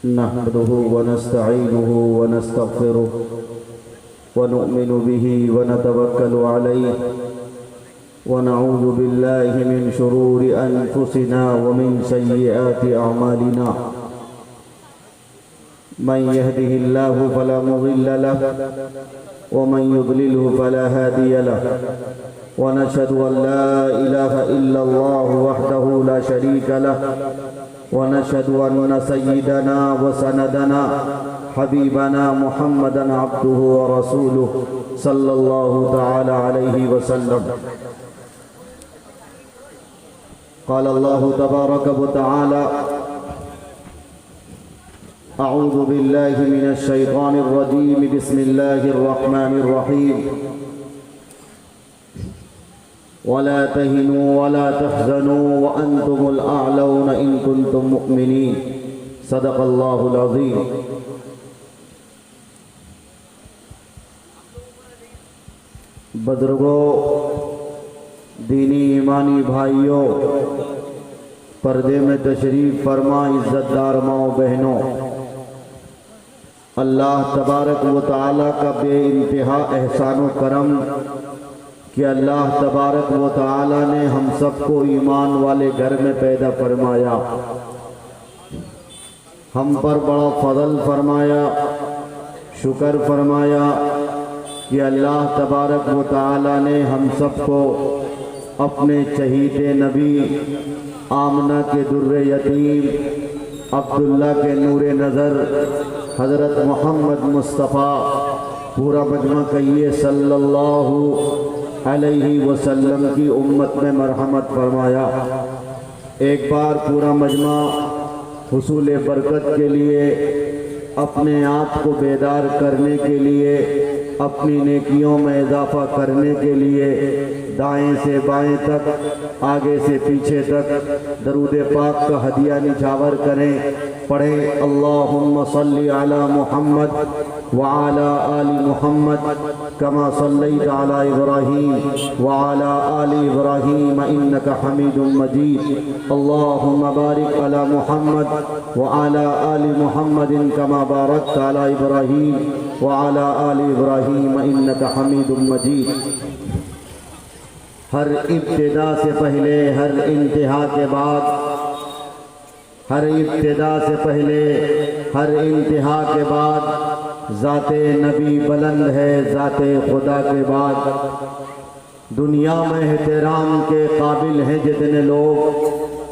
नहमदुहु व नस्तईनुहु व नस्तगफिरुहु व नु'मिनु बिही व नतवक्कलु अलैहि व नऊज़ु बिल्लाहि मिन शुरूरि अनफुसिना व मिन सय्यिआति अअमालिना मन यहदिहिल्लाहु फला मुज़िल्ल लहु व मन युज़लिलहु फला हादिय लहु व नशहदु अन ला इलाहा इल्लल्लाहु वहदहु ला शरीका लहु व नशहदु अन्न सय्यिदना व सनदना हबीबना मुहम्मदन अब्दुहु व रसूलुहु सल्लल्लाहु तआला अलैहि वसल्लम। क़ाल अल्लाहु तबारक व तआला अऊज़ु बिल्लाहि मिनश शैतानिर रजीम बिस्मिल्लाहिर रहमानिर रहीम वला तहिनू वला तहज़नू व अंतुमुल अअलौना इन कुंतुम मुअमिनीन सदक़ल्लाहुल अज़ीम। बुज़ुर्गों, दीनी ईमानी भाइयों, पर्दे में तशरीफ़ फरमा इज़्ज़तदार माओ बहनों, अल्लाह तबारक व तआला का बेइंतहा एहसान व करम कि अल्लाह तबारक व तआला ने हम सबको ईमान वाले घर में पैदा फरमाया, हम पर बड़ा फजल फरमाया, शुक्र फरमाया कि अल्लाह तबारक व तआला ने हम सबको अपने चहीते नबी आमना के दुर्रे यतीम अब्दुल्ला के नूरे नज़र हज़रत मोहम्मद मुस्तफ़ा पूरा मजमा कहिए सल्लल्लाहु अलैहि वसल्लम की उम्मत में मरहमत फरमाया। एक बार पूरा मजमा हुसूल बरकत के लिए, अपने आप को बेदार करने के लिए, अपनी नेकियों में इजाफ़ा करने के लिए दाएं से बाएं तक, आगे से पीछे तक दरूद पाक का हदिया निछावर करें। पढ़ें अल्लाहुम्मा सल्ली अला मुहम्मद व अला आलि मुहम्मद कमा सल्लैता अला इब्राहीम व अला आलि इब्राहीम इन्नका हमीदुम मजीद। अल्लाहुम्मा बारिक अला मुहम्मद व अला आलि मुहम्मदिन कमा बारकता अला इब्राहीम व अला आलि इब्राहीम इन्नका हमीदुम मजीद। हर इब्तिदा से पहले, हर इंतहा के बाद, हर इब्तिदा से पहले, हर इंतहा के बाद ज़ाते नबी बुलंद है, ज़ाते खुदा के बाद। दुनिया में एहतराम के काबिल हैं जितने लोग,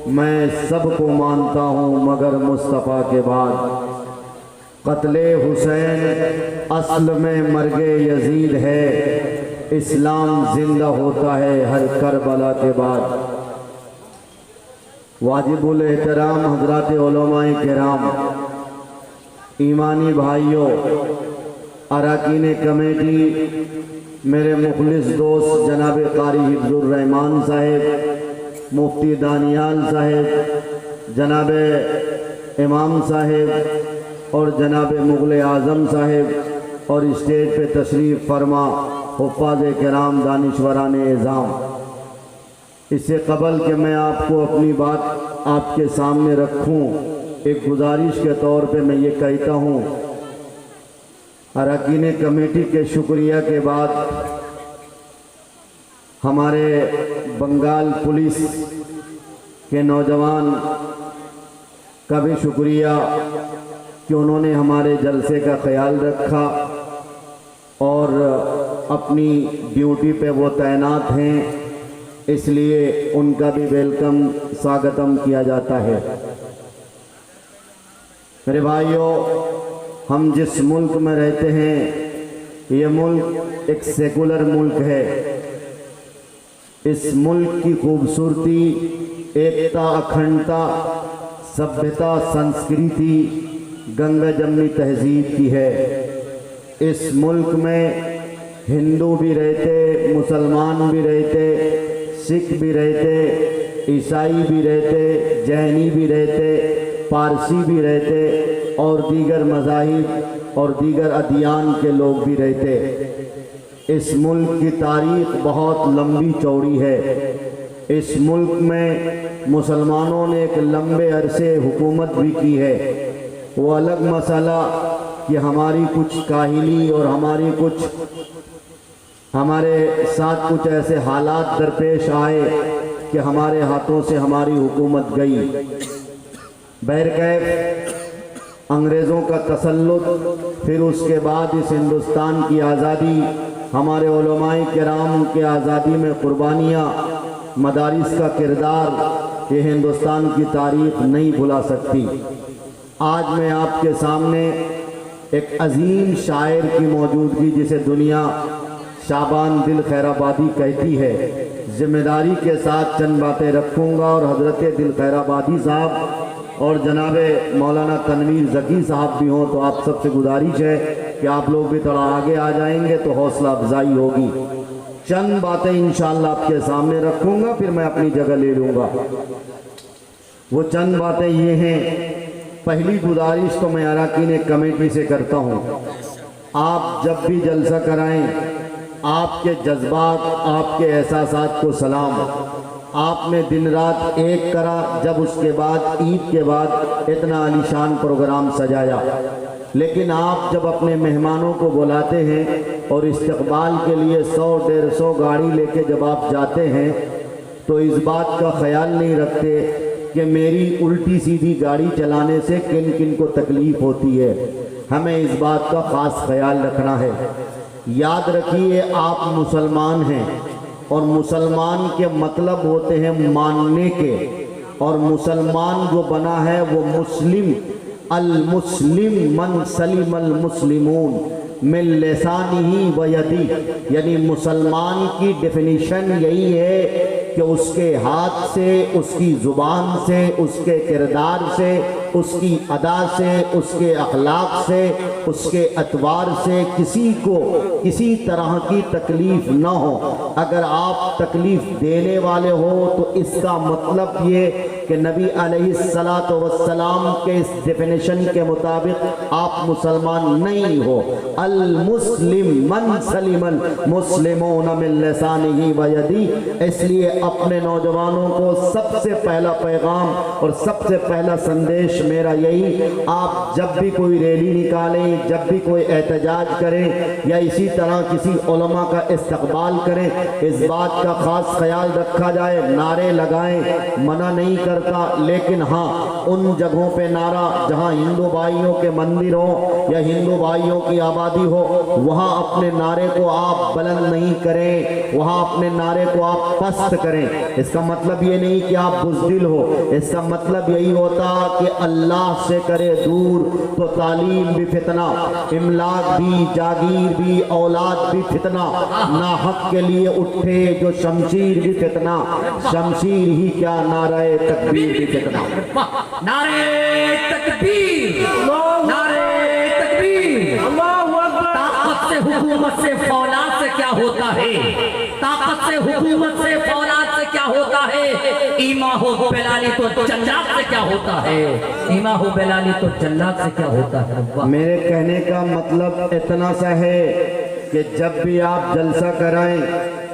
मैं सबको मानता हूँ मगर मुस्तफ़ा के बाद। क़त्ले हुसैन असल में मर्गे यजीद है, इस्लाम जिंदा होता है हर करबला के बाद। वाजिबुल एहतराम हज़रात उलमाए किराम, ईमानी भाइयों, अरकान कमेटी, मेरे मुखलिस दोस्त जनाब कारी हिफ्ज़ुर रहमान साहिब, मुफ्ती दानियाल साहिब, जनाब इमाम साहिब और जनाब मुग़ल आज़म साहिब और स्टेज पे तशरीफ़ फरमा हुफ़ाज़ किराम दानिश्वरान एज़ाम। इससे कबल कि मैं आपको अपनी बात आपके सामने रखूं, एक गुजारिश के तौर पे मैं ये कहता हूँ, अरकान कमेटी के शुक्रिया के बाद हमारे बंगाल पुलिस के नौजवान का भी शुक्रिया कि उन्होंने हमारे जलसे का ख्याल रखा और अपनी ड्यूटी पे वो तैनात हैं, इसलिए उनका भी वेलकम स्वागतम किया जाता है। मेरे भाइयों, हम जिस मुल्क में रहते हैं ये मुल्क एक सेकुलर मुल्क है। इस मुल्क की खूबसूरती, एकता, अखंडता, सभ्यता, संस्कृति गंगा जमनी तहजीब की है। इस मुल्क में हिंदू भी रहते, मुसलमान भी रहते, सिख भी रहते, ईसाई भी रहते, जैनी भी रहते, पारसी भी रहते और दीगर मज़ाहिब और दीगर अदियान के लोग भी रहते। इस मुल्क की तारीख़ बहुत लंबी चौड़ी है। इस मुल्क में मुसलमानों ने एक लंबे अरसे हुकूमत भी की है, वो अलग मसला कि हमारी कुछ काहिली और हमारे साथ कुछ ऐसे हालात दरपेश आए कि हमारे हाथों से हमारी हुकूमत गई। बहरकैफ अंग्रेज़ों का तसल्लुत, फिर उसके बाद इस हिंदुस्तान की आज़ादी, हमारे उलमाए किराम के आज़ादी में कुर्बानियाँ, मदारिस का किरदार, ये हिंदुस्तान की तारीख़ नहीं भुला सकती। आज मैं आपके सामने एक अजीम शायर की मौजूदगी, जिसे दुनिया शाबान दिल खैराबादी कहती है, जिम्मेदारी के साथ चंद बातें रखूँगा और हज़रत दिल खैराबादी साहब और जनाबे मौलाना तनवीर ज़की साहब भी हों तो आप सबसे गुजारिश है कि आप लोग भी थोड़ा आगे आ जाएंगे तो हौसला अफजाई होगी। चंद बातें इंशाअल्लाह आपके सामने रखूँगा, फिर मैं अपनी जगह ले लूँगा। वो चंद बातें ये हैं। पहली गुजारिश तो मैं अरकान कमेटी से करता हूँ, आप जब भी जलसा कराएं, आपके जज्बात, आपके एहसासात को सलाम। आपने दिन रात एक करा, जब उसके बाद ईद के बाद इतना आलीशान प्रोग्राम सजाया, लेकिन आप जब अपने मेहमानों को बुलाते हैं और इस्तकबाल के लिए 100-150 गाड़ी लेके जब आप जाते हैं तो इस बात का ख्याल नहीं रखते कि मेरी उल्टी सीधी गाड़ी चलाने से किन किन को तकलीफ़ होती है। हमें इस बात का ख़ास ख्याल रखना है। याद रखिए, आप मुसलमान हैं और मुसलमान के मतलब होते हैं मानने के, और मुसलमान जो बना है वो मुस्लिम, अल मुस्लिम मन सलिम अल मुस्लिमून मिन लिसानिही व यदी, यानी मुसलमान की डेफिनेशन यही है कि उसके हाथ से, उसकी ज़ुबान से, उसके किरदार से, उसकी अदा से, उसके अखलाक से, उसके अतवार से किसी को किसी तरह की तकलीफ़ ना हो। अगर आप तकलीफ़ देने वाले हो तो इसका मतलब ये कि नबी अलैहिस्सलातु वस्सलाम के इस डेफिनेशन के मुताबिक आप मुसलमान नहीं हो। अल मुस्लिम मन सलिमल मुस्लिमून मिन लिसानिही व यदी। इसलिए अपने नौजवानों को सबसे पहला पैगाम और सबसे पहला संदेश मेरा यही, आप जब भी कोई रैली निकालें, जब भी कोई एहतजाज करें या इसी तरह किसी उलमा का इस्तकबाल करें, इस बात का ख़ास ख्याल रखा जाए। नारे लगाएं, मना नहीं करता, लेकिन हाँ, उन जगहों पे नारा जहाँ हिंदू भाइयों के मंदिर हो या हिंदू भाइयों की आबादी हो, वहाँ अपने नारे को आप बुलंद नहीं करें, वहाँ अपने नारे को आप पस्त करें। इसका मतलब ये नहीं कि आप बुज़दिल हो, इसका मतलब यही होता कि अल्लाह से करे दूर तो तालीम भी फितना, इमलाक भी, जागीर भी, औलाद भी फितना, ना हक के लिए उठे जो शमशीर भी फितना, शमशीर ही क्या नारे तकबीर भी फितना। नारे तकबीर, नारे तकबीर। ताकत से, हुकूमत से, फौलाद से क्या होता है? ताकत से, हुकूमत से, फौलाद से क्या होता है? ईमा हो बेलाली तो जल्लाद से क्या होता है? ईमा हो बेलाली तो जल्लाद से क्या होता है? मेरे कहने का मतलब इतना सा है कि जब भी आप जलसा कराएं,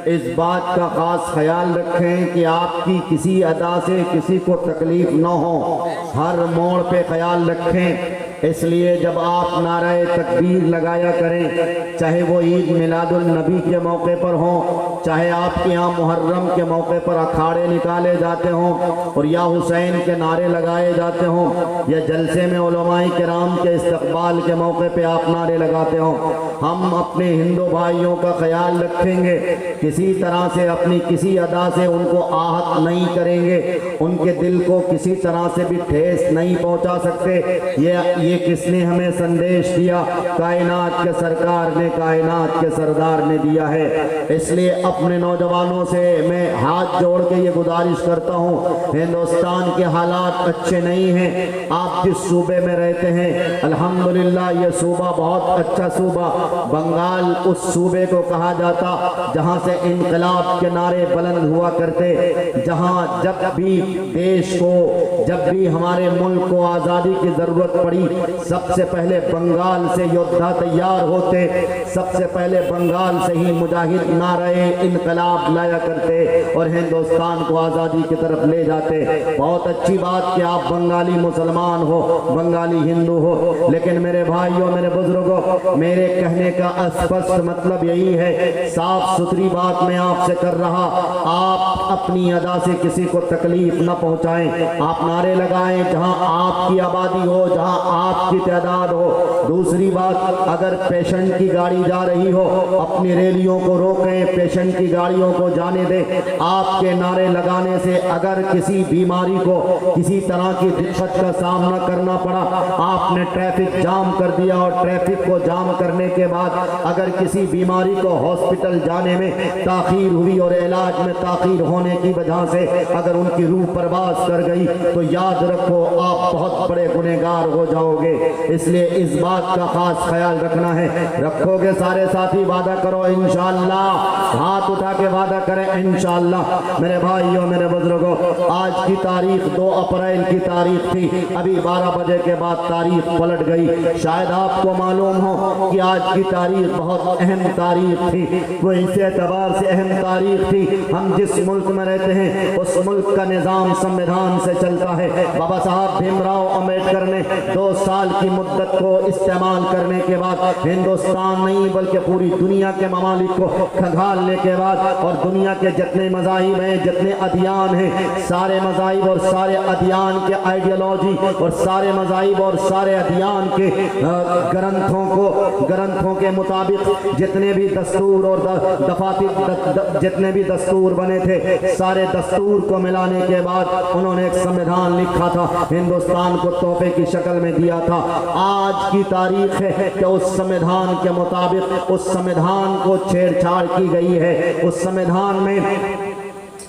इस बात का ख़ास ख्याल रखें कि आपकी किसी अदा से किसी को तकलीफ़ न हो। हर मोड़ पे ख्याल रखें। इसलिए जब आप नारे तकबीर लगाया करें, चाहे वो ईद मिलादुल नबी के मौके पर हो, चाहे आपके यहाँ मुहर्रम के मौके पर अखाड़े निकाले जाते हों और या हुसैन के नारे लगाए जाते हों, या जलसे में उलमाए किराम के इस्तकबाल के मौके पे आप नारे लगाते हों, हम अपने हिंदू भाइयों का ख्याल रखेंगे। किसी तरह से अपनी किसी अदा से उनको आहत नहीं करेंगे, उनके दिल को किसी तरह से भी ठेस नहीं पहुंचा सकते। ये किसने हमें संदेश दिया? कायनात के सरकार ने, कायनात के सरदार ने दिया है। इसलिए अपने नौजवानों से मैं हाथ जोड़ के ये गुजारिश करता हूँ, हिंदुस्तान के हालात अच्छे नहीं हैं। आप जिस सूबे में रहते हैं, अल्हम्दुलिल्लाह ये सूबा बहुत अच्छा सूबा, बंगाल उस सूबे को कहा जाता जहाँ से इनकलाब के नारे बुलंद हुआ करते, जहाँ जब भी देश को, जब भी हमारे मुल्क को आज़ादी की ज़रूरत पड़ी, सबसे पहले बंगाल से योद्धा तैयार होते, सबसे पहले बंगाल से ही मुजाहिद नारे इनकलाब लाया करते और हिंदुस्तान को आज़ादी की तरफ ले जाते। बहुत अच्छी बात कि आप बंगाली मुसलमान हो, बंगाली हिंदू हो, लेकिन मेरे भाइयों, मेरे बुजुर्गों, मेरे कहने का स्पष्ट मतलब यही है, साफ सुथरी बात मैं आपसे कर रहा, आप अपनी अदा से किसी को तकलीफ न पहुंचाएं। आप नारे लगाएं जहां आपकी आबादी हो, जहां आपकी तादाद हो। दूसरी बात, अगर पेशेंट की गाड़ी जा रही हो, अपनी रैलियों को रोकें, पेशेंट की गाड़ियों को जाने दें। आपके नारे लगाने से अगर किसी बीमारी को किसी तरह की दिक्कत का सामना करना पड़ा, आपने ट्रैफिक जाम कर दिया और ट्रैफिक को जाम करने के बाद अगर किसी बीमारी को हॉस्पिटल जाने में ताखीर हुई और इलाज में ताखीर होने की वजह से अगर उनकी रूह परवास कर गई, तो याद रखो आप बहुत बड़े गुनहगार हो जाओगे। इसलिए इस बात का खास ख्याल रखना है। रखोगे सारे साथी? वादा करो इंशाअल्लाह, हाथ उठा के वादा करें इंशाअल्लाह। मेरे भाइयों, मेरे बुजुर्गों, आज की तारीख 2 अप्रैल की तारीख थी, अभी 12 बजे के बाद तारीख पलट गई। शायद आपको मालूम हो कि आज की तारीख बहुत अहम तारीख थी। वो इस एतबार से अहम तारीख थी, हम जिस मुल्क में रहते हैं उस मुल्क का निज़ाम संविधान से चलता है। बाबा साहब भीमराव अम्बेडकर ने 2 साल की मुद्दत को इस्तेमाल करने के बाद हिंदुस्तान नहीं बल्कि पूरी दुनिया के ममालिक को खंगालने के बाद और दुनिया के जितने मज़ाहिब हैं, जितने अदियान हैं, सारे मज़ाहिब और सारे अदियान के आइडियोलॉजी और सारे मज़ाहिब और सारे अदियान के ग्रंथों के मुताबिक जितने भी दस्तूर और जितने भी दस्तूर बने थे, सारे दस्तूर को मिलाने के बाद उन्होंने एक संविधान लिखा था, हिंदुस्तान को तोहफे की शक्ल में दिया था। आज की तारीख है कि उस संविधान के मुताबिक उस संविधान को छेड़छाड़ की गई है। उस संविधान में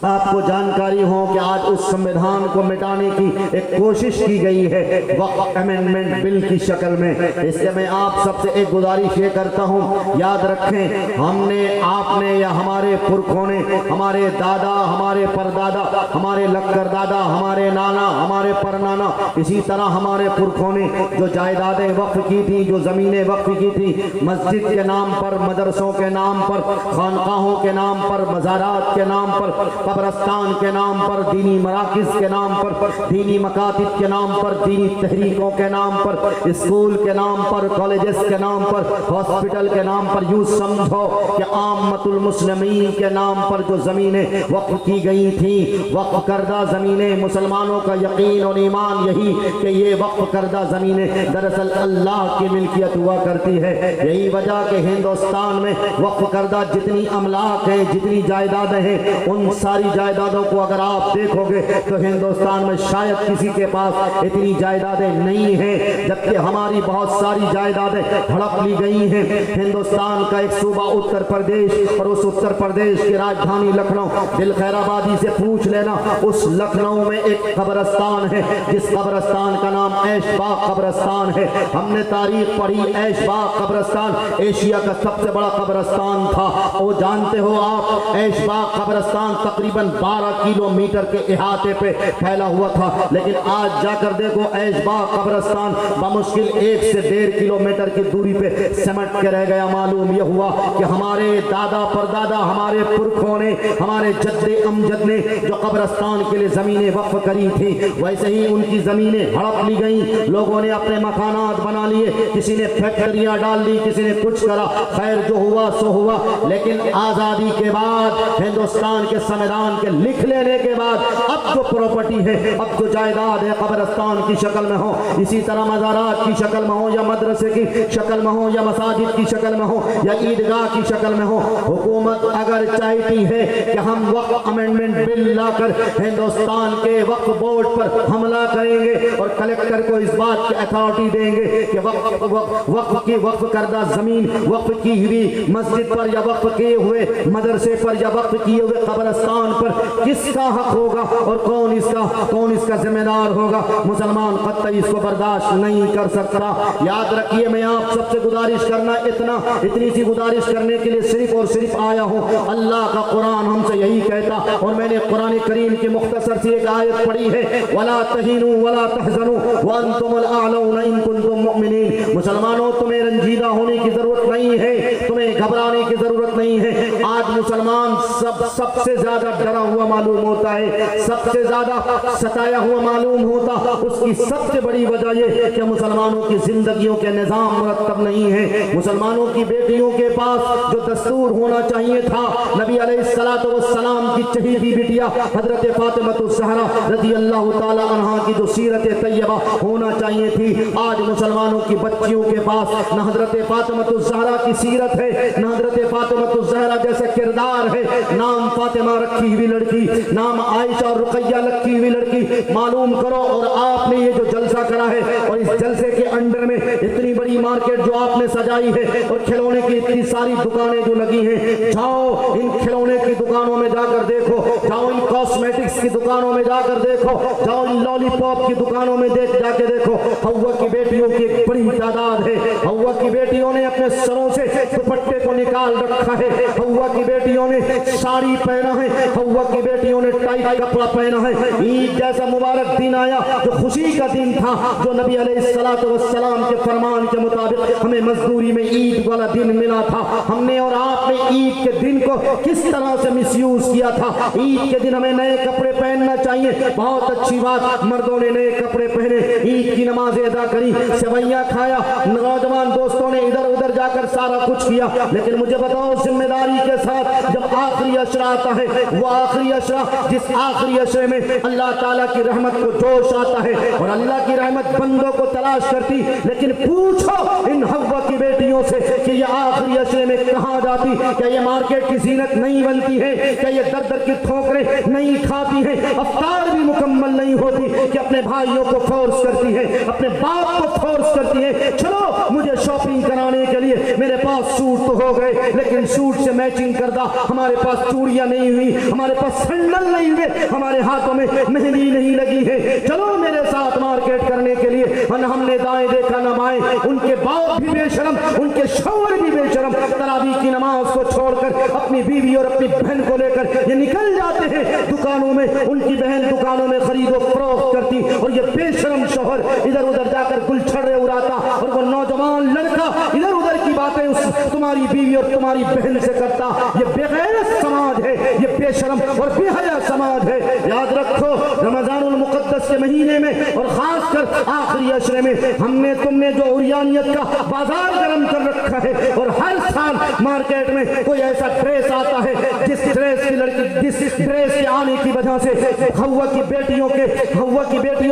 आपको जानकारी हो कि आज उस संविधान को मिटाने की एक कोशिश की गई है वक्फ अमेंडमेंट बिल की शक्ल में। इसलिए मैं आप सबसे एक गुजारिश ये करता हूँ, याद रखें, हमने, आपने या हमारे पुरखों ने, हमारे दादा, हमारे परदादा, हमारे लक्कर दादा, हमारे नाना, हमारे परनाना, इसी तरह हमारे पुरखों ने जो जायदादें वक्फ की थी, जो ज़मीनें वक्फ की थी, मस्जिद के नाम पर, मदरसों के नाम पर, खानकाहों के नाम पर, मज़ारात के नाम पर, कब्रस्तान के नाम पर, दीनी मराकिज के नाम पर, दीनी मकातिब के नाम पर, दीनी तहरीकों के नाम पर, स्कूल के नाम पर, कॉलेजेस के नाम पर, हॉस्पिटल के नाम पर, यूँ समझो कि आम्मतुल मुस्लिमीन के नाम पर जो ज़मीनें वक्फ की गई थी, वक्फ करदा ज़मीनें, मुसलमानों का यकीन और ईमान यही कि ये वक्फ करदा ज़मीनें दरअसल अल्लाह की मिल्कियत हुआ करती है। यही वजह कि हिंदुस्तान में वक्फ करदा जितनी अमलाक है, जितनी जायदादें हैं, उन सारी जायदादों को अगर आप देखोगे तो हिंदुस्तान में शायद किसी के पास इतनी जायदादें नहीं हैं, जबकि हमारी बहुत सारी जायदादें हड़प ली गई हैं। हिंदुस्तान का एक सूबा उत्तर प्रदेश और उस उत्तर प्रदेश की राजधानी लखनऊ, दिल खैराबादी से पूछ लेना, उस लखनऊ में एक कब्रस्तान है जिस कब्रस्तान का नाम ऐशबाग कब्रस्तान है। हमने तारीख पढ़ी, ऐशबाग कब्रस्तान एशिया का सबसे बड़ा कब्रस्तान था। वो जानते हो आप, ऐशबाग कब्रस्तान तकरीबन 12 किलोमीटर के इहाते पे फैला हुआ था, लेकिन आज जाकर देखो ऐशबाग कब्रस्तान बमुश्किल 1 से 1.5 किलोमीटर की दूरी पे सिमट के रह गया। मालूम यह हुआ कि हमारे दादा परदादा, हमारे पुरखों ने, हमारे जद्दे अमजद ने जो कब्रस्तान के लिए जमीनें वक्फ करी थी, वैसे ही उनकी जमीनें हड़प ली गई। लोगों ने अपने मकानात बना लिए, किसी ने फैक्ट्रियां डाल दी, किसी ने कुछ करा, खैर जो हुआ सो हुआ। लेकिन आजादी के बाद, हिंदुस्तान के संविधान के लिख लेने के बाद, अब जो प्रॉपर्टी है, अब जो जायदाद है, कब्रस्तान की शक्ल में हो, इसी तरह मज़ारात की शक्ल में हो, या मदरसे की शक्ल में हो, या मसाजिद की शक्ल में हो, या ईदगाह की शक्ल में हो, हुकूमत अगर चाहती है कि हम वक्फ अमेंडमेंट बिल लाकर हिंदुस्तान के वक्फ बोर्ड पर हमला करेंगे और कलेक्टर को इस बात की अथॉरिटी देंगे कि वक्फ करदा जमीन, वक्फ की हुई मस्जिद पर, या वक्फ किए हुए मदरसे पर, या वक्फ किए हुए कब्रस्तान पर किसका हक होगा और कौन इसका जिम्मेदार होगा, मुसलमान कतई इसको बर्दाश्त नहीं कर सकता। याद रखिए, मैं आप सबसे गुजारिश करना, इतनी सी गुजारिश करने के लिए सिर्फ और सिर्फ आया हूँ। अल्लाह का कुरान हमसे यही कहता, और मैंने कुरान करीम की मुख्तसर सी एक आयत पढ़ी है, वला तहीनु वला तहज़नु व अंतुमुल आलौना इन कुंतुम मुसलमानों, तुम्हें रंजीदा होने की जरूरत नहीं है, तुम्हें घबराने की जरूरत नहीं है। आज मुसलमान सबसे ज्यादा डरा हुआ मालूम होता है, सबसे ज्यादा सताया हुआ मालूम होता। उसकी सबसे बड़ी वजह यह कि मुसलमानों की जिंदगियों के निजाम मुरत्तब नहीं है। मुसलमानों की बेटियों के पास जो दस्तूर होना चाहिए था, नबी अलैहिस्सलातु वस्सलाम की चहीदी बिटिया हजरत फातिमतुज़ ज़हरा रज़ियल्लाहु ताला अन्हा की जो सीरत तैयबा होना चाहिए थी, आज मुसलमानों की बच्चियों के पास न हजरत फातिमतुज़ ज़हरा की सीरत है, न हजरत फातिमतुज़ ज़हरा जैसा किरदार है। नाम फातिमा रखी हुई लड़की, नाम आयशा और रुकैया रखी हुई लड़की। मालूम करो, और आपने ये जो जलसा करा है और इस जलसे के अंडर में इतनी बड़ी मार्केट जो आपने सजाई है और खिलौने की इतनी सारी दुकानें जो लगी हैं, जाओ इन खिलौने की दुकानों में जाकर देखो, जाओ इन कॉस्मेटिक्स की दुकानों में जाकर देखो, जाओ इन लॉलीपॉप की दुकानों में जाके देखो। हव्वा की बेटियों की एक बड़ी तादाद है। हव्वा की बेटियों ने अपने सरों से दुपट्टे को निकाल रखा है। हव्वा की बेटियों ने साड़ी पहना है। हव्वा की बेटियों ने टाइट कपड़ा पहना है। ईद जैसा मुबारक दिन आया जो खुशी का दिन था, जो नबी अलैहिस्सलातु वस्सलाम के फरमान के मुताबिक हमें मजदूरी में ईद वाला दिन मिला था। हमने और आपने ईद के दिन को किस तरह से मिसयूज किया था। ईद के दिन हमें नए कपड़े पहनना चाहिए, बहुत अच्छी बात। मर्दों ने नए कपड़े पहने, ईद की नमाज अदा करी, सेवैयां खाया, नौजवान दोस्तों ने इधर उधर जाकर सारा कुछ किया। लेकिन मुझे बताओ, जिम्मेदारी के साथ जब आखिरी अशरा आता है, वो आखिरी अशरा जिस आखिरी अशरे में अल्लाह ताला की रहमत को जोश आता है और अल्लाह की रहमत बंदों को तलाश करती। लेकिन पूछो इन हव्वा की बेटियों से कि ये आखिरी अशरे में कहाँ जाती? क्या ये मार्केट की जीनत नहीं बनती है? क्या ये दर दर की ठोकरें नहीं खाती है? अफ्तार भी मुकम्मल नहीं होती कि अपने भाइयों को फोर्स करती है, अपने बाप को फोर्स करती है, चलो मुझे शॉपिंग कराने के लिए। मेरे पास सूट तो हो गए, लेकिन सूट से मैचिंग करदा हमारे पास चूड़ियां नहीं हुई, हमारे पास सैंडल नहीं हुए, हमारे हाथों में मेहंदी नहीं लगी है, चलो मेरे साथ मार्केट करने के लिए। हमने दाएं देखा न बाएं, उनके बाप भी बेशरम, उनके शौहर भी बेशरम, तरावी की नमाज को छोड़कर अपनी बीवी और अपनी बहन को लेकर ये निकल जाते हैं दुकानों में। उनकी बहन दुकानों में खरीदो फरोख्त करती और ये बेशरम शौहर इधर उधर जाकर गुलछड़े उड़ाता, और वो नौजवान लड़का इधर उधर की बातें उस तुम्हारी बीवी और तुम्हारी बहन से करता। ये बेगैरत समाज है, ये बेशरम और बेहया समाज है। याद रखो, रमजानुल मुक़द्दस के महीने में और खासकर आखिरी अशरे में हमने तुमने जो उरियानियत का बाजार गर्म कर रखा है, और हर साल मार्केट में कोई ऐसा ड्रेस आता है जिस ड्रेस की लड़की, जिस ड्रेस के आने की वजह से हव्वा की बेटियों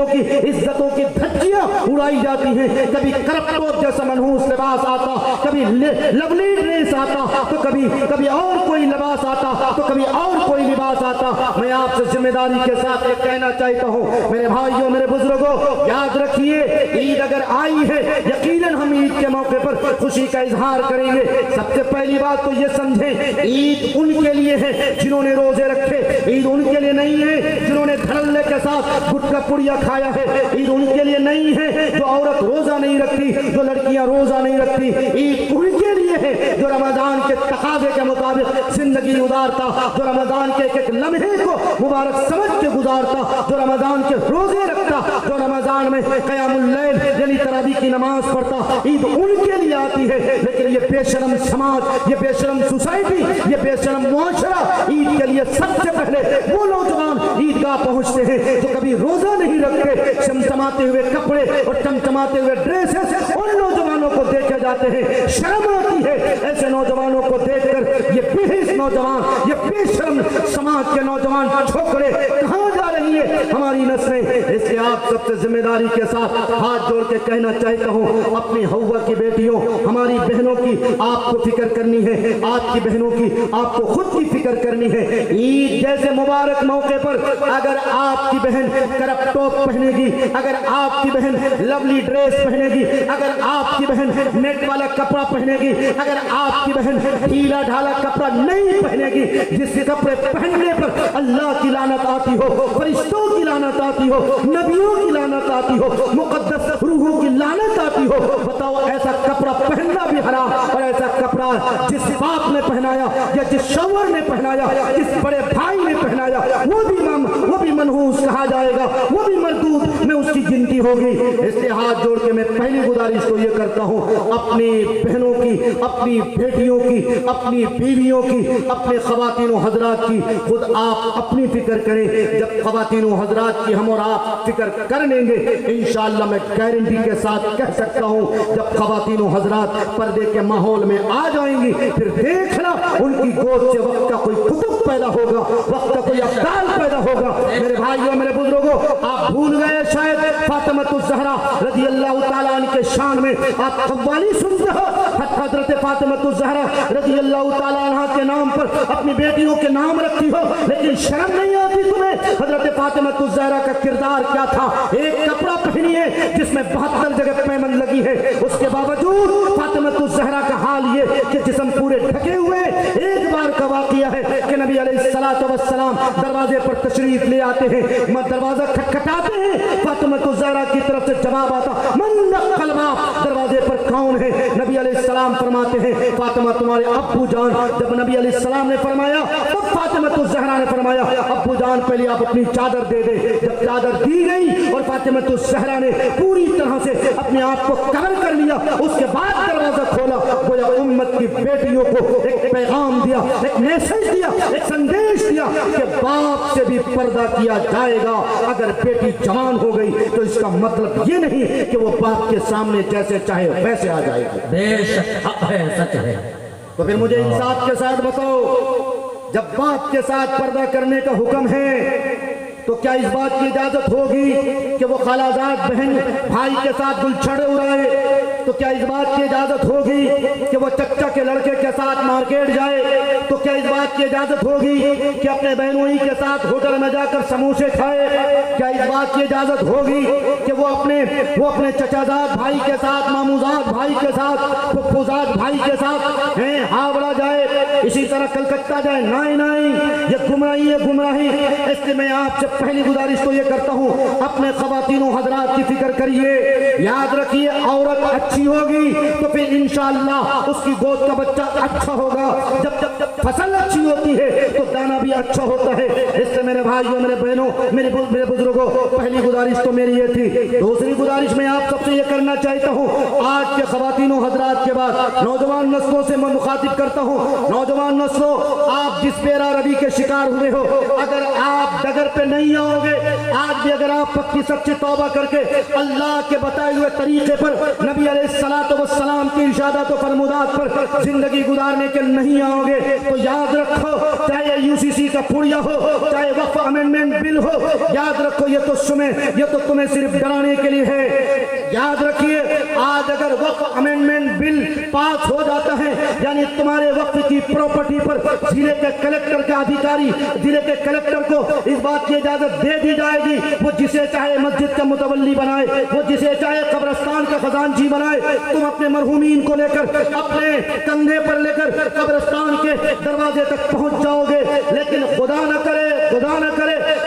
की इज्जतों की धज्जियां उड़ाई जाती हैं। कभी करप्टोप जैसा मनहूस लिबास आता, कभी लवली ड्रेस आता, तो कभी और कोई लिबास आता, तो कभी और कोई लिबास आता। मैं आपसे जिम्मेदारी के साथ एक कहना चाहता हूँ, मेरे भाइयों, मेरे बुजुर्गों, याद रखिए, ईद अगर आई है, यकीनन हम ईद के मौके पर खुशी का इजहार करेंगे। सबसे पहली बात तो ये समझें, ईद उनके लिए है जिन्होंने रोजे रखे, ईद उनके लिए नहीं है जिन्होंने धड़ल्ले के साथ गुटखा पुड़िया खाया है, ईद उनके लिए नहीं है जो औरत रोजा नहीं रखती, जो लड़कियां रोजा नहीं रखती। ईद उनके लिए है जो रमजान के तकाजे के मुताबिक जिंदगी गुजारता, जो रमजान के एक लम्हे को मुबारक समझ के गुजारता, जो रमजान के रोजे रखता, जो रमजान में क़यामुल लैल यानी तरावी की नमाज पढ़ता। ईद उनके लिए आती है। लेकिन ये बेशरम समाज, ये बेशरम सोसाइटी, ये बेशरम मुआशरा ईद के लिए सबसे पहले वो नौजवान ईदगाह पहुंचते हैं जो कभी रोजा नहीं रखते, चमचमाते हुए कपड़े और चमचमाते हुए ड्रेसेस उन नौजवानों को देखे जाते हैं। शर्म आती है ऐसे नौजवानों को देखकर। ये बेहिस नौजवान, ये बेशर्म समाज के नौजवान छोकरे कहां जा रही है हमारी नस्लें? इसलिए आप सबसे जिम्मेदारी के साथ हाथ जोड़ के कहना चाहता हूं, अपनी हव्वा की बेटियों, हमारी बहनों की आपको फिक्र करनी है, आपकी बहनों की आपको खुद की फिक्र करनी है। ईद जैसे मुबारक मौके पर अगर आपकी बहन करप टॉप पहनेगी, अगर आपकी बहन लवली ड्रेस पहनेगी, अगर आपकी बहन नेट वाला कपड़ा पहनेगी, अगर आपकी बहन ढीला ढाला कपड़ा नहीं पहनेगी, जिस कपड़े पहनने पर अल्लाह की लानत आती हो, फरिश्तों की लानत आती हो, नबियों की लानत आती हो, मुकद्दस रूहों की लानत आती हो, बताओ ऐसा कपड़ा पहनना भी हराम। और ऐसा कपड़ा जिस बाप ने पहनाया या जिस शौहर ने पहनाया, जिस बड़े भाई ने पहनाया, वो भी मनहूस कहा जाएगा, वो भी मरदूद में उसकी गिनती होगी। इसलिए हाथ जोड़ के मैं पहली गुजारिश तो ये करता हूँ, अपनी बहनों की, अपनी बेटियों की, अपनी बीवियों की, अपने ख़वातीन हजरात की खुद आप अपनी फिक्र करें। जब ख़वातीन हजरात की हम और आप फिक्र कर लेंगे, इंशाअल्लाह मैं गारंटी के साथ कह सकता हूँ, जब ख़वातीन हजरात पर्दे के माहौल में आ जाएंगी, फिर देखना उनकी गोद से वक्त का कोई कुतुब पैदा होगा, वक्त का कोई अब्दाल पैदा होगा। मेरे भाइयों, मेरे बुजुर्गों, आप भूल गए शायद फातिमतुज़ ज़हरा रज़ी अल्लाह तआला अन्हा के शान में आप कव्वाली सुनते हो। हज़रत फातिमतुज़ ज़हरा रज़ी अल्लाह तआला अन्हा के नाम पर अपनी बेटियों के नाम रखती हो, लेकिन शर्म नहीं आती तुम्हें? हज़रत फातिमतुज़ ज़हरा का किरदार क्या था? एक कपड़ा पहनी है जिसमें 72 जगह पैमन लगी है, उसके बावजूद फातिमतुज़ ज़हरा का हाल ये कि जिस्म पूरे ढके हुए। एक बार का वाक़िया है कि नबी अलैहिस्सलातु वस्सलाम दरवाजे पर तशरीफ ले आते हैं, दरवाजा खटखटाते हैं, फातिमतुज़ ज़हरा की तरफ से जवाब आता, मन नक़्क़ल बाब, दरवाजे पर कौन है? नबी अलैहिस्सलाम फरमाते हैं, फातिमा तुम्हारे अब्बू जान। जब नबी अलैहिस्सलाम ने फरमाया, तब फातिमतुज़ ज़हरा ने फरमाया, अब्बू जान पहले आप अपनी चादर दे दे। जब चादर दी गई और फातिमतुज़ ज़हरा ने पूरी तरह से अपने आप को कवर कर लिया, उसके बाद दरवाजा खोला, गोया उम्मत की बेटियों को एक पैगाम दिया, एक मैसेज दिया, एक संदेश दिया कि बाप से भी पर्दा किया जाएगा। अगर बेटी जवान हो गई तो इसका मतलब ये नहीं कि वो बाप के सामने जैसे चाहे वैसे आ जाएगी। बेशक हक है, सच है। तो फिर मुझे इंसाफ के साथ बताओ, जब बाप के साथ पर्दा करने का हुक्म है तो क्या इस बात की इजाजत होगी कि वो खालाजाद बहन भाई के साथ गुलछड़े उड़ाए? तो क्या इस बात की इजाजत होगी कि वो चच्चा के लड़के के साथ मार्केट जाए? तो क्या इस बात की इजाजत होगी कि अपने बहनोई के साथ होटल में जाकर समोसे खाए? क्या इस बात की इजाजत होगी कि वो अपने चचाजाद भाई के साथ, मामूजाद भाई के साथ, फुफ्फुजाद भाई के साथ हावड़ा जाए, इसी तरह कलकत्ता जाए? नहीं नहीं, ये गुमराही है, गुमराही। इसलिए मैं आपसे पहली गुजारिश तो ये करता हूँ, अपने ख़वातीनों हजरात की फिक्र करिए। याद रखिए, औरत अच्छी होगी तो फिर इंशाअल्लाह उसकी गोद का बच्चा अच्छा होगा। जब फसल अच्छी होती है तो दाना भी अच्छा होता है। इससे मेरे भाइयों, मेरे बहनों, मेरे बुजुर्गों, पहली गुजारिश तो मेरी ये थी। दूसरी गुजारिश मैं आप सबसे ये करना चाहता हूँ, आज के ख़वातीनों हजरात के बाद नौजवान नस्लों से मैं मुखातिब करता हूँ। नौजवान नस्लों, आप जिस बेरा रवि के शिकार हुए हो, अगर आप डगर पे नहीं आओगे, आज भी अगर आप पक्की सच्ची तौबा करके अल्लाह के बताए हुए तरीके पर, नबी अलैहिस्सलातु वस्सलाम की इरशादात व फरमुदात पर जिंदगी गुजारने के नहीं आओगे, तो याद रखो, चाहे यूसीसी का पुड़िया हो, चाहे वक्फ अमेंडमेंट बिल हो, याद रखो ये तो तुम्हें सिर्फ डराने के लिए है। याद रखिए, आज अगर वक्फ अमेंडमेंट बिल पास हो जाता है, यानी तुम्हारे वक्फ की प्रॉपर्टी पर जिले के कलेक्टर का अधिकारी, जिले के कलेक्टर को इस बात की इजाजत दे दी जाएगी, वो जिसे चाहे मस्जिद का मुतवल्ली बनाए, वो जिसे चाहे कब्रिस्तान का खजानची बनाए। तुम अपने मरहूमीन को लेकर, अपने कंधे पर लेकर कब्रिस्तान के दरवाजे तक पहुंच जाओगे, लेकिन खुदा न करे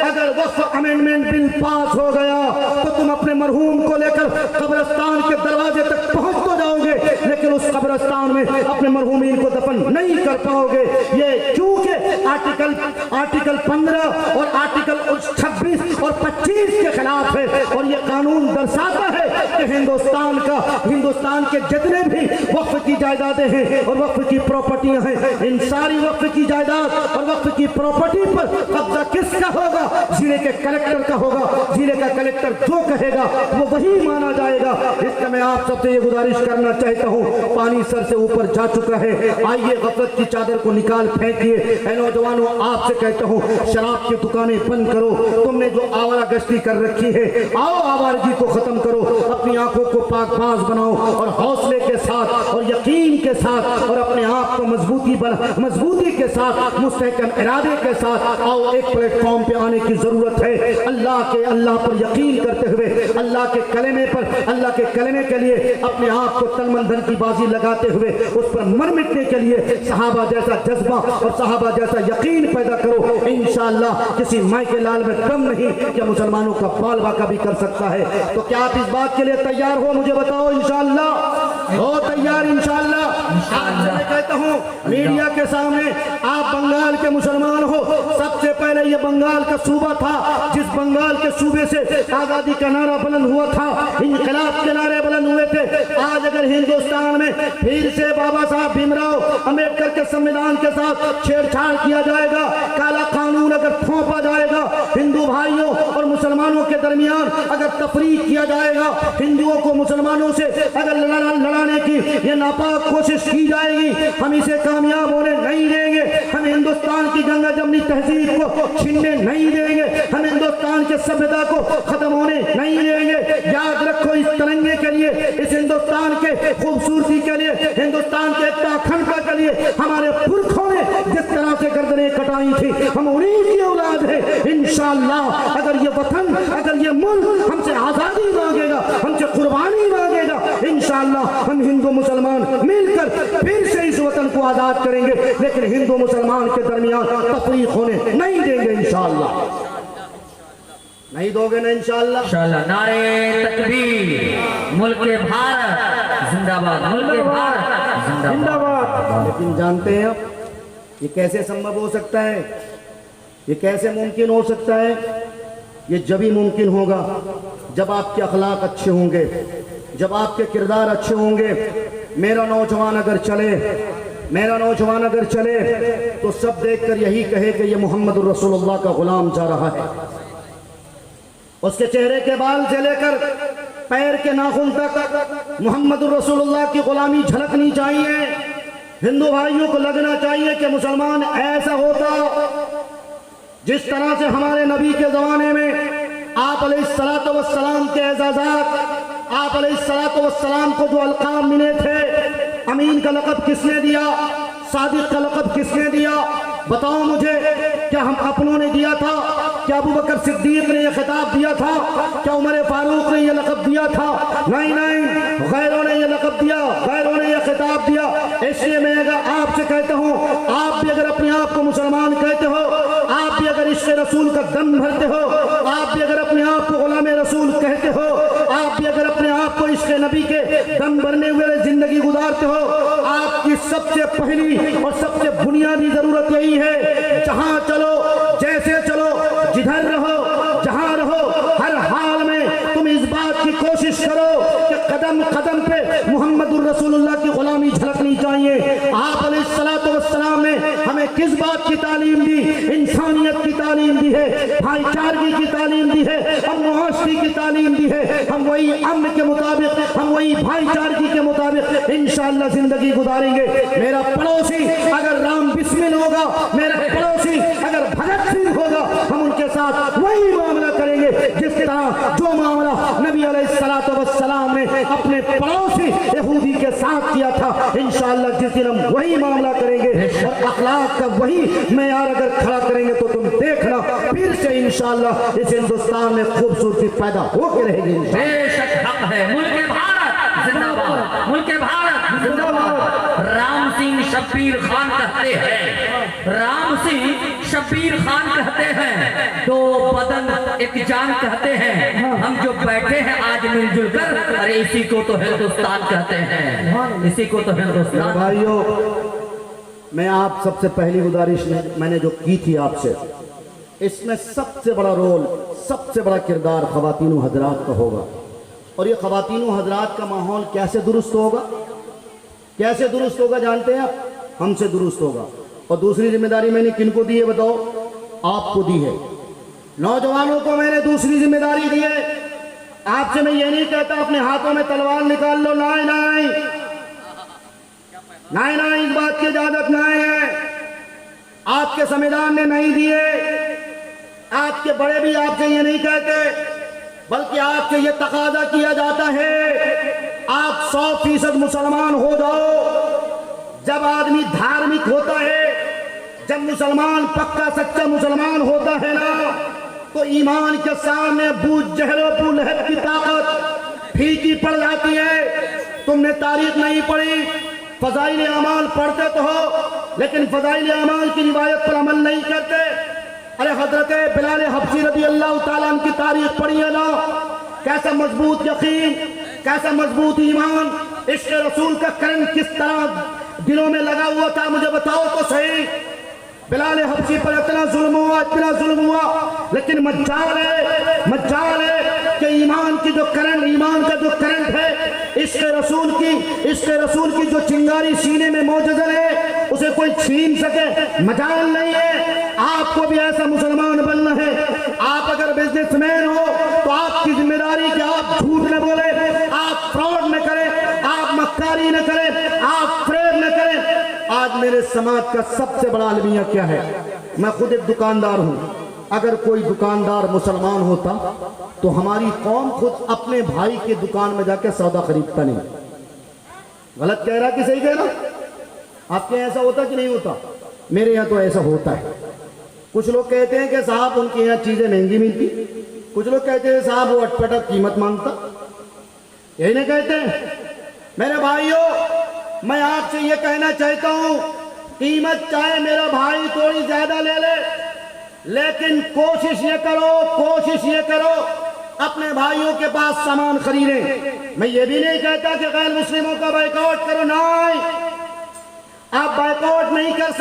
अगर वक्फ अमेंडमेंट बिल पास हो गया तो तुम अपने मरहूम को लेकर कब्रिस्तान के दरवाजे तक पहुंच तो जाओगे, लेकिन उस कब्रिस्तान में अपने मरहूमीन को दफन नहीं कर पाओगे। ये क्योंकि आर्टिकल 15 और आर्टिकल 26 और 25 के खिलाफ है, और ये कानून दर्शाता है कि हिंदुस्तान के जितने भी वक्फ की जायदादें हैं और वक्फ की प्रॉपर्टियां हैं, इन सारी वक्फ की जायदाद और वक्फ की प्रॉपर्टी पर कब्जा किसका होगा? जिले के कलेक्टर का होगा। जिले का कलेक्टर जो कहेगा वो वही माना जाएगा। इसलिए मैं आप सबसे ये गुजारिश करना चाहता हूँ, पानी सर से ऊपर जा चुका है, आइए गफलत की चादर को निकाल फेंकिए। ऐ नौजवानों, आपसे कहता हूँ, शराब की दुकानें बंद करो। तुमने जो आवारा गश्ती कर रखी है, आओ आवारगी को खत्म करो, अपनी आंखों को पाकबाज बनाओ और हौसले के साथ और यकीन के साथ और अपने आप को मजबूती के साथ, मुस्तहकम इरादे के साथ आओ। एक प्लेटफॉर्म पे आने की जरूरत है। अल्लाह पर यकीन करते हुए, अल्लाह के कलमे के लिए अपने आप को तन मन धन की बाजी लगाते हुए उस पर मर मिटने के लिए सहाबा जैसा जज्बा और सहाबा जैसा यकीन पैदा करो। इंशाअल्लाह किसी माई के लाल में कम नहीं कि मुसलमानों का बाल बाका भी कर सकता है। तो क्या आप इस बात के लिए तैयार हो? मुझे बताओ। इंशाअल्लाह हो तैयार इंशाअल्लाह। आज मैं कहता हूँ मीडिया के सामने, आप बंगाल के मुसलमान हो, सबसे पहले ये बंगाल का सूबा था, जिस बंगाल के सूबे से आजादी का नारा बुलंद हुआ था, इनकलाब के नारे बुलंद हुए थे। आज अगर हिंदुस्तान में फिर से बाबा साहब भीमराव अम्बेडकर के संविधान के साथ छेड़छाड़ किया जाएगा, काला कानून अगर थोपा जाएगा, हिंदू भाइयों और मुसलमानों के दरमियान अगर तफरीक किया जाएगा, हिंदुओं को मुसलमानों से अगर लड़ाने की ये नापाक कोशिश की जाएगी, हम इसे कामयाब होने नहीं देंगे। हम हिंदुस्तान की गंगा जमनी तहजीब को छीनने नहीं देंगे, हम हिंदुस्तान के सभ्यता को खत्म होने नहीं देंगे। याद रखो, इस तिरंगे के लिए, इस हिंदुस्तान के खूबसूरती के लिए, हिंदुस्तान के एकता अखंडता के लिए हमारे पुरखों ने जिस तरह से गर्दनें कटाई थी, हम उन्हीं की औलाद है। इंशाअल्लाह अगर ये वतन, अगर ये मुल्क हमसे आजादी मांगेगा, हमसे कुर्बानी मांगेगा, इंशाअल्लाह हम हिंदू मुसलमान मिलकर फिर से इस वतन को आजाद करेंगे, लेकिन हिंदू मुसलमान के दरमियान तफरीक होने नहीं देंगे। इंशाअल्लाह नहीं दोगे ना? इंशाअल्लाह। नारे तकबीर, मुल्क भारत जिंदाबाद, मुल्क भारत जिंदाबाद। लेकिन जानते हैं आप ये कैसे संभव हो सकता है, ये कैसे मुमकिन हो सकता है? ये जब ही मुमकिन होगा जब आपके अखलाक अच्छे होंगे, जब आपके किरदार अच्छे होंगे। मेरा नौजवान अगर चले, मेरा नौजवान अगर चले तो सब देखकर यही कहे कि ये मोहम्मद रसूलुल्लाह का गुलाम जा रहा है। उसके चेहरे के बाल से लेकर पैर के नाखून तक मोहम्मद रसूलुल्लाह की गुलामी झलकनी चाहिए। हिंदू भाइयों को लगना चाहिए कि मुसलमान ऐसा होता जिस तरह से हमारे नबी के जमाने में आप अलैहिस्सलातु वस्सलाम के एजाज़ात, आप अलैहिस्सलातु वस्सलाम को जो अलकाम मिले थे, अमीन का लक़ब किसने दिया, सादिक का लक़ब किसने दिया? बताओ मुझे, क्या हम अपनों ने दिया था? क्या अबू बकर सिद्दीक ने यह खिताब दिया था? क्या उमर फारूक ने यह लक़ब दिया था? नहीं नहीं, गैरों ने यह लक़ब दिया, गैरों ने यह खिताब दिया। इसलिए मैं अगर आपसे कहता हूँ, आप भी अगर अपने आप को मुसलमान कहते हो, आप भी अगर इश्क़ रसूल का दम भरते हो, आप भी अगर अपने आप को गुलाम रसूल कहते हो, आप भी अगर अपने आप को इश्क़ नबी के दम भरने हुए जिंदगी गुजारते हो, आपकी सबसे पहली और सबसे बुनियादी जरूरत यही है, जहां चलो, जैसे चलो, जिधर रहो, जहां रहो, हर हाल में तुम इस बात की कोशिश करो कि कदम कदम पे मुहम्मदुर रसूलुल्लाह की गुलामी झलकनी चाहिए। आप अलैहिस्सलातु वस्सलाम ने हमें किस बात की तालीम दी? इंसानियत की तालीम दी है, भाईचारगी की तालीम दी है, अमन की तालीम दी है। हम वही अमन के मुताबिक, हम वही भाईचारगी के मुताबिक इंशाअल्लाह जिंदगी गुजारेंगे। मेरा पड़ोसी अगर राम बिस्मिल होगा, मेरा पड़ोसी अगर भगत सिंह होगा, हम उनके साथ वही मामला करेंगे जिस तरह जो मामला नबी अलैहिस्सलातु वस्सलाम ने अपने पड़ोसी यहूदी के साथ किया था। इंशाअल्लाह जिस दिन हम वही मामला करेंगे और अखलाक का वही मेयार अगर खड़ा करेंगे तो तुम देखना फिर से इंशाअल्लाह इस हिंदुस्तान में खूबसूरती पैदा होकर रहेगी। बेशक हक है, मुल्क भारत जिंदाबाद, मुल्क भारत जिंदाबाद। राम सिंह शब्बीर खान कहते हैं, राम सिंह शब्बीर खान कहते हैं, दो बदन एक जान कहते हैं। हम जो बैठे हैं आज मिलजुल कर, अरे इसी को तो हिंदुस्तान कहते हैं, इसी को तो हिंदुस्तान। भाइयों, मैं आप सबसे पहली गुजारिश मैंने जो की थी आपसे, इसमें सबसे बड़ा रोल, सबसे बड़ा किरदार ख़वातीन हज़रात का होगा। और ये ख़वातीन हज़रात का माहौल कैसे दुरुस्त होगा? कैसे दुरुस्त होगा जानते हैं आप? हमसे दुरुस्त होगा। और दूसरी जिम्मेदारी मैंने किनको दी है बताओ? आपको दी है। नौजवानों को मैंने दूसरी जिम्मेदारी दी है। आपसे मैं ये नहीं कहता अपने हाथों में तलवार निकाल लो, नहीं नहीं नहीं नहीं, इस बात की इजाजत नहीं है। आपके संविधान ने नहीं दिए, आपके बड़े भी आपसे ये नहीं कहते, बल्कि आपसे ये तकाजा किया जाता है आप 100% मुसलमान हो जाओ। जब आदमी धार्मिक होता है, जब मुसलमान पक्का सच्चा मुसलमान होता है ना, तो ईमान के सामने बूझ जहरो बू लहर की ताकत फीकी पड़ जाती है। तुमने तारीख नहीं पढ़ी, फजाइल अमाल पढ़ते तो हो, लेकिन फजाइल अमाल की रिवायत पर अमल नहीं करते। अरे हजरत बिलाल हबशी रज़ी अल्लाह ताला अन्हु की तारीख पढ़ी है ना, कैसा मजबूत यकीन, कैसा मजबूत ईमान, इश्क रसूल का करंट किस तरह दिलों में लगा हुआ था, मुझे बताओ तो सही। बिलाल हबशी पर इतना जुल्म हुआ, लेकिन मजाल है कि ईमान की जो करंट, ईमान का जो करंट है, इश्क रसूल की जो चिंगारी सीने में मौजूद है, उसे कोई छीन सके मजाल नहीं है। आपको भी ऐसा मुसलमान बनना है। आप अगर बिजनेसमैन हो तो आपकी जिम्मेदारी कि आप झूठ न बोले, आप फ्रॉड न करें, आप मक्कारी न करें, आप फ्रेब न करें। आज मेरे समाज का सबसे बड़ा अलमिया क्या है, मैं खुद एक दुकानदार हूं। अगर कोई दुकानदार मुसलमान होता तो हमारी कौम खुद अपने भाई के दुकान में जाकर सौदा खरीदता नहीं। गलत कह रहा कि सही कह रहा? आपके यहाँ ऐसा होता कि नहीं होता? मेरे यहाँ तो ऐसा होता है। कुछ लोग कहते हैं कि साहब उनके यहाँ चीजें महंगी मिलती, कुछ लोग कहते हैं साहब वो अटपटक कीमत मांगता, यही नहीं कहते हैं? मेरे भाइयों, मैं आपसे ये कहना चाहता हूं, कीमत चाहे मेरा भाई थोड़ी ज्यादा ले ले, लेकिन कोशिश ये करो अपने भाइयों के पास सामान खरीदें। मैं ये भी नहीं कहता कि गैर मुस्लिमों का बाइकआउट करो, नहीं, आप बाइकआउट नहीं कर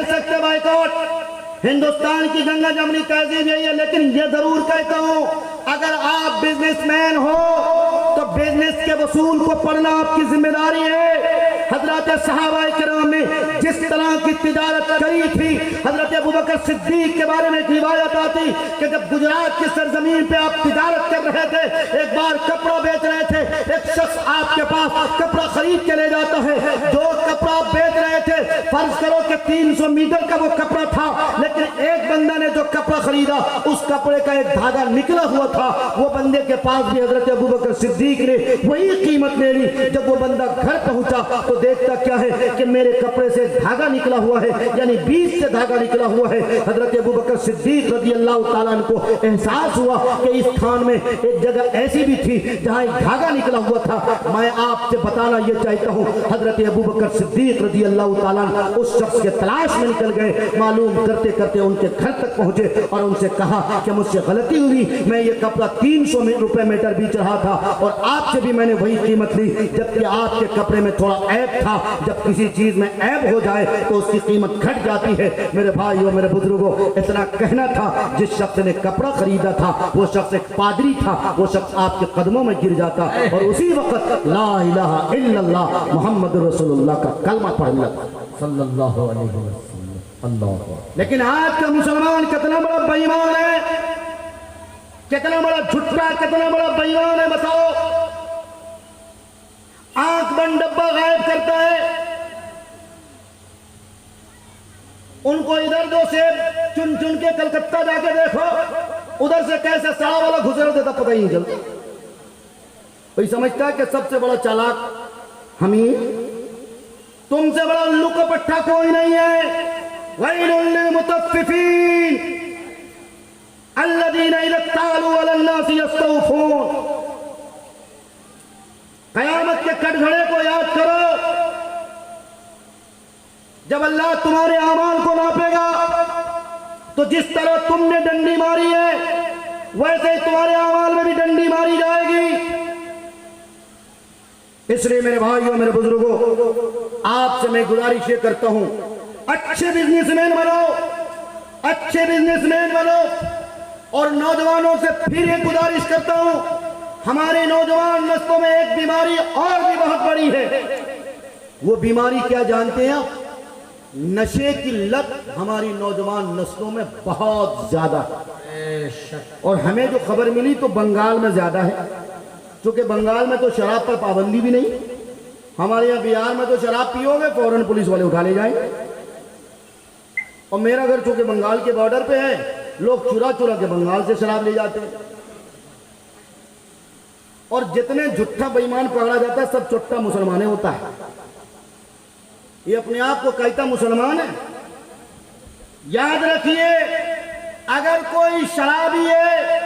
सकते बाइकआउट। हिंदुस्तान की गंगा जमनी तहजीब यही है। लेकिन ये जरूर कहता हूं, अगर आप बिजनेसमैन हो तो बिजनेस के वसूल को पढ़ना आपकी जिम्मेदारी है। हजरत सहाबाए किराम ने जिस तरह की तिजारत करी थी, हजरत अबू बकर सिद्दीक के बारे में एक रिवायत आती कि जब गुजरात की सरजमीन पे आप तिजारत कर रहे थे, एक बार कपड़ा बेच रहे थे, एक शख्स आपके पास कपड़ा खरीद के ले जाता है। जो कपड़ा आप बेच रहे थे, फर्ज करो कि 300 मीटर का वो कपड़ा था, लेकिन एक बंदा ने जो कपड़ा खरीदा, उस कपड़े का एक धागा निकला हुआ था। वो बंदे के पास भी हजरत अबू बकर सिद्दीक ने वही कीमत ले ली। जब वो बंदा घर पहुंचा तो देखता क्या है कि मेरे कपड़े से धागा निकला हुआ है, यानी बीच से धागा निकला हुआ है। हजरत अबू बकर सिद्दीक रज़ी अल्लाह ताला अन्हु को एहसास हुआ कि इस स्थान में एक जगह ऐसी भी थी जहां एक धागा निकला हुआ था। मैं आपसे बताना यह चाहता हूं, हजरत अबू बकर सिद्दीक रज़ी अल्लाह ताला अन्हु उस शख्स के तलाश में निकल गए। मालूम करते करते उनके घर तक पहुंचे और उनसे कहा कि मुझसे गलती हुई, मैं ये कपड़ा 300 रुपए मीटर बेच रहा था और आपसे भी मैंने वही कीमत ली, जबकि आपके कपड़े में थोड़ा ऐब था। जब किसी चीज में ऐब हो जाए तो उसकी कीमत घट जाती है। मेरे भाइयों, मेरे बुजुर्गों, इतना कहना था। जिस शख्स ने कपड़ा खरीदा था वो शख्स एक पादरी था, वो शख्स आपके कदमों में गिर जाता और उसी वक्त ला इलाहा इल्लल्लाह मुहम्मद रसूलुल्लाह का कलमा पढ़ने लगा सल्लल्लाहु अलैहि वसल्लम। अल्लाह। लेकिन आज का मुसलमान कितना बड़ा बेईमान है, कितना बड़ा झूठा, कितना बड़ा बेईमान है, बताओ। आंख बंद डब्बा गायब करता है। उनको इधर दो से चुन चुन के कलकत्ता जाके देखो, उधर से कैसे सड़ा वाला गुजर देता पता ही नहीं चलता। कोई समझता है कि सबसे बड़ा चालाक हम ही, तुमसे बड़ा उल्लू का पट्टा कोई नहीं है। वैलुल लिल मुतफ्फिफीन अल्लज़ीना इज़ा इक्तालू अलन नास यस्तौफून। कयामत के कटघरे को याद करो, जब अल्लाह तुम्हारे आमाल को नापेगा तो जिस तरह तुमने डंडी मारी है वैसे ही तुम्हारे आमाल में भी डंडी मारी जाएगी। इसलिए मेरे भाइयों, मेरे बुजुर्गों, आपसे मैं गुजारिश ये करता हूं, अच्छे बिजनेसमैन बनो। और नौजवानों से फिर एक गुजारिश करता हूं, हमारे नौजवान नस्लों में एक बीमारी और भी बहुत बड़ी है। वो बीमारी क्या जानते हैं आप? नशे की लत हमारी नौजवान नस्लों में बहुत ज्यादा है। और हमें जो खबर मिली तो बंगाल में ज्यादा है, क्योंकि बंगाल में तो शराब पर पाबंदी भी नहीं। हमारे यहाँ बिहार में तो शराब पियोगे फौरन पुलिस वाले उठा ले जाए। और मेरा घर चूंकि बंगाल के बॉर्डर पे है, लोग चुरा चुरा के बंगाल से शराब ले जाते हैं। और जितने झूठा बेईमान पकड़ा जाता है सब चुट्टा मुसलमान होता है। ये अपने आप को कहता मुसलमान है। याद रखिए, अगर कोई शराबी है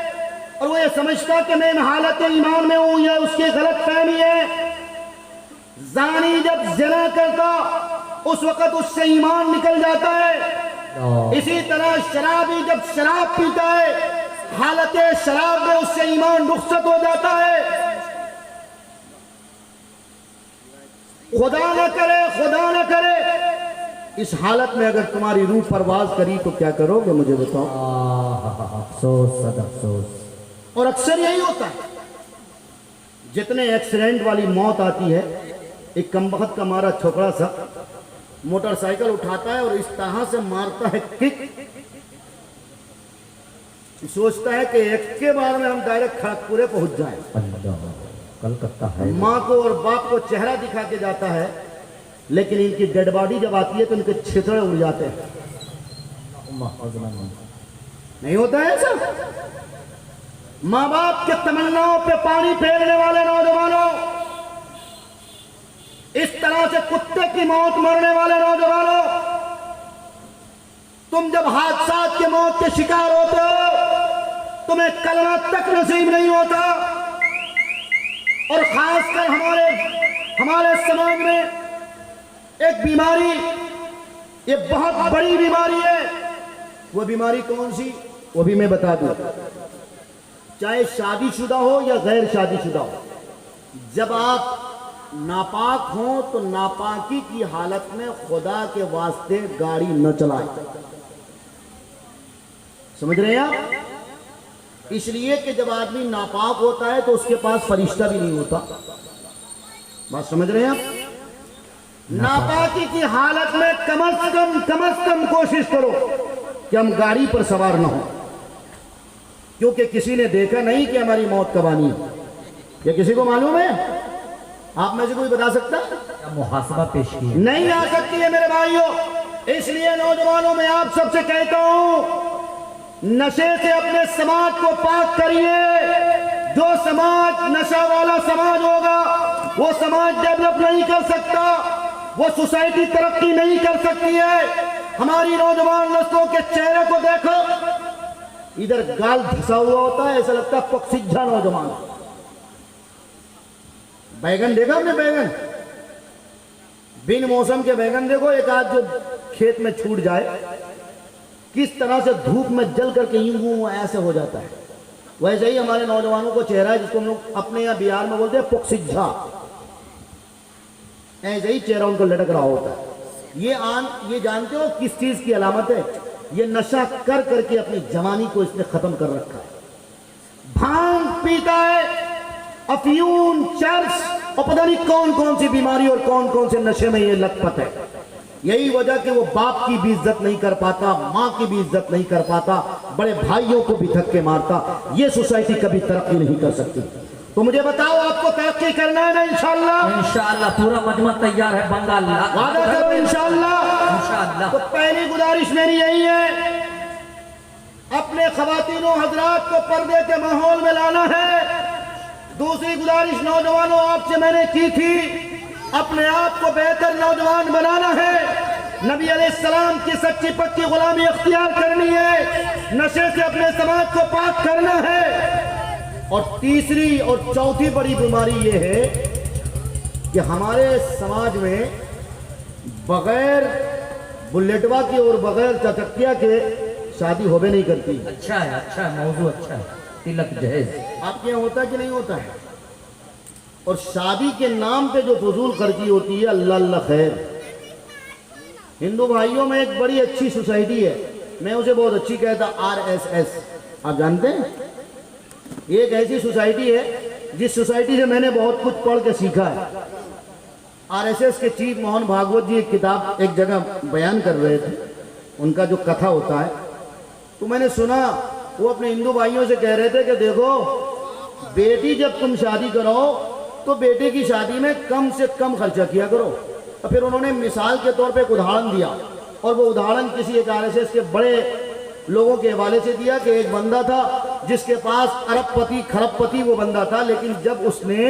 और वो ये समझता कि मैं हालत ईमान में हूं, या उसकी गलत फहमी है। जानी जब ज़िना करता उस वक्त उससे ईमान निकल जाता है। इसी तरह शराबी जब शराब पीता है हालत शराब में उससे ईमान रुखसत हो जाता है। खुदा न करे इस हालत में अगर तुम्हारी रूह परवाज करी तो क्या करोगे, मुझे बताओ। अफसोस सद अफसोस। और अक्सर यही होता है, जितने एक्सीडेंट वाली मौत आती है, एक कमबख्त का मारा छोकरा सा मोटरसाइकिल उठाता है और इस तरह से मारता है किक, सोचता है कि एक के बार में हम डायरेक्ट खड़गपुरे पहुंच जाएं। अल्लाह, कलकत्ता है। माँ को और बाप को चेहरा दिखा के जाता है, लेकिन इनकी डेड बॉडी जब आती है तो इनके छितड़े उड़ जाते हैं। नहीं होता है ऐसा? माँ बाप के तमन्नाओं पे पानी फेरने वाले नौजवानों, इस तरह से कुत्ते की मौत मरने वाले नौजवानों, तुम जब हादसा के मौत के शिकार होते हो, तुम्हें कलमा तक नसीब नहीं होता। और खासकर हमारे समाज में एक बीमारी, ये बहुत बड़ी बीमारी है। वो बीमारी कौन सी, वो भी मैं बता दूं। चाहे शादीशुदा हो या गैर शादीशुदा हो, जब आप नापाक हो तो नापाकी की हालत में खुदा के वास्ते गाड़ी न चलाएं। समझ रहे हैं आप? इसलिए कि जब आदमी नापाक होता है तो उसके पास फरिश्ता भी नहीं होता। बात समझ रहे हैं आप? नापाकी की हालत में कम से कम कोशिश करो कि हम गाड़ी पर सवार ना हो, क्योंकि किसी ने देखा नहीं कि हमारी मौत कब आनी है। ये किसी को मालूम है? आप में से कोई बता सकता? मुहासबा पेश किया नहीं आ सकती है मेरे भाइयों। इसलिए नौजवानों में आप सबसे कहता हूं, नशे से अपने समाज को पाक करिए। जो समाज नशा वाला समाज होगा, वो समाज डेवलप नहीं कर सकता, वो सोसाइटी तरक्की नहीं कर सकती है। हमारी नौजवान नस्लों के चेहरे को देखो, इधर गाल धसा हुआ होता है, ऐसा लगता है पक्षिझा नौजवान। बैगन देखा आपने? बैगन बिन मौसम के बैगन देखो, एक आध जो खेत में छूट जाए, किस तरह से धूप में जल करके यूं ऐसे हो जाता है। वैसे ही हमारे नौजवानों को चेहरा है, जिसको हम लोग अपने यहाँ बिहार में बोलते हैं पक्षिझा। ऐसे ही चेहरा उनको लटक रहा होता है। ये जानते हो किस चीज की अलामत है? ये नशा कर करके अपनी जवानी को इसने खत्म कर रखा है। भांग पीता है, अफयूम, चर्च और पता नहीं कौन कौन सी बीमारी और कौन कौन से नशे में ये लथपथ है। यही वजह कि वो बाप की भी इज्जत नहीं कर पाता, माँ की भी इज्जत नहीं कर पाता, बड़े भाइयों को भी धक्के मारता। ये सोसाइटी कभी तरक्की नहीं कर सकती। तो मुझे बताओ, आपको तरक्की करना है ना? इंशाअल्लाह। इंशाअल्लाह पूरा मजमा तैयार है। बंगाल वादा करो इंशाअल्लाह। तो पहली गुजारिश मेरी यही है, अपने खवातीनों हजरात को पर्दे के माहौल में लाना है। दूसरी गुजारिश नौजवानों आपसे मैंने की थी, अपने आप को बेहतर नौजवान बनाना है। नबी अलैहिस्सलाम की सच्ची पक्की गुलामी अख्तियार करनी है। नशे से अपने समाज को पाक करना है। और तीसरी और चौथी बड़ी बीमारी ये है कि हमारे समाज में बगैर बुलेटवा की और बगैर चचकिया के शादी होवे नहीं करती। अच्छा है मौजू अच्छा है। तिलक जहेज आपके यहाँ होता है कि नहीं होता है? और शादी के नाम पे जो फजूल खर्ची होती है, अल्लाह अल्लाह खैर। हिंदू भाइयों में एक बड़ी अच्छी सोसाइटी है, मैं उसे बहुत अच्छी कहता, RSS। आप जानते हैं? एक ऐसी सोसाइटी है जिस सोसाइटी से मैंने बहुत कुछ पढ़ के सीखा है। RSS के चीफ मोहन भागवत जी एक किताब एक जगह बयान कर रहे थे, उनका जो कथा होता है, तो मैंने सुना वो अपने हिंदू भाइयों से कह रहे थे कि देखो बेटी, जब तुम शादी करो तो बेटे की शादी में कम से कम खर्चा किया करो। और फिर उन्होंने मिसाल के तौर पे एक उदाहरण दिया, और वो उदाहरण किसी एक RSS के बड़े लोगों के हवाले से दिया कि एक बंदा था जिसके पास अरबपति खरबपति वो बंदा था, लेकिन जब उसने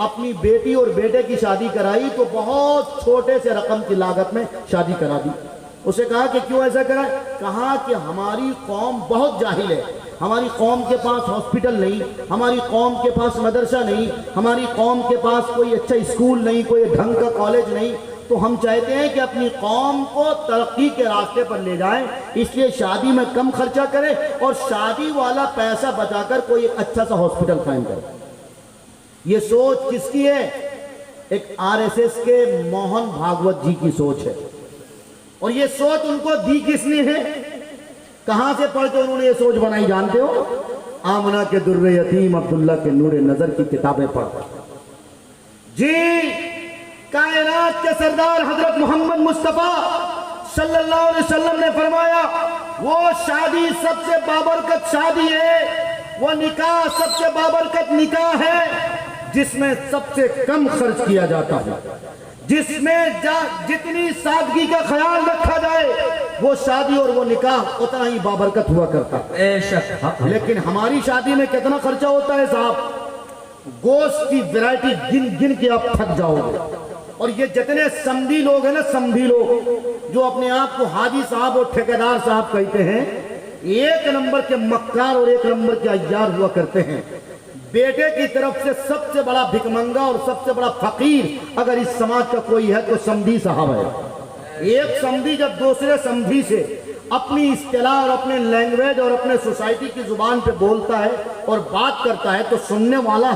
अपनी बेटी और बेटे की शादी कराई तो बहुत छोटे से रकम की लागत में शादी करा दी। उसे कहा कि क्यों ऐसा करा? कहा कि हमारी कौम बहुत जाहिल है, हमारी कौम के पास हॉस्पिटल नहीं, हमारी कौम के पास मदरसा नहीं, हमारी कौम के पास कोई अच्छा स्कूल नहीं, कोई ढंग का कॉलेज नहीं, तो हम चाहते हैं कि अपनी कौम को तरक्की के रास्ते पर ले जाएं, इसलिए शादी में कम खर्चा करें और शादी वाला पैसा बचाकर कोई एक अच्छा सा हॉस्पिटल कायम करें। ये सोच किसकी है? एक आरएसएस के मोहन भागवत जी की सोच है। और ये सोच उनको दी किसने है? कहां से पढ़ के उन्होंने ये सोच बनाई जानते हो? आमना के दुर्रे यतीम अब्दुल्ला के नूरे नजर की किताबें पढ़ जी। कायनात के सरदार हजरत मोहम्मद मुस्तफा सल्लल्लाहु अलैहि वसल्लम ने फरमाया, वो शादी सबसे बाबरकत शादी है, वो निकाह सबसे बाबरकत निकाह है जिसमें सबसे कम खर्च किया जाता है, जिसमें जितनी सादगी का ख्याल रखा जाए वो शादी और वो निकाह उतना ही बाबरकत हुआ करता है। लेकिन हमारी शादी में कितना खर्चा होता है साहब? गोश्त की वैरायटी गिन गिन के आप थक जाओगे। और ये जितने समधी लोग हैं ना, समधी लोग जो अपने आप को हाजी साहब और ठेकेदार साहब कहते हैं, एक नंबर के मक्कार और एक नंबर के अय्यार हुआ करते हैं। बेटे की तरफ से सबसे बड़ा भिकमंगा और सबसे बड़ा फकीर अगर इस समाज का कोई है तो समधी साहब है। एक समधी जब दूसरे समधी से अपनी इस्तिलाह और अपने लैंग्वेज और अपने सोसाइटी की जुबान पे बोलता है और बात करता है तो सुनने वाला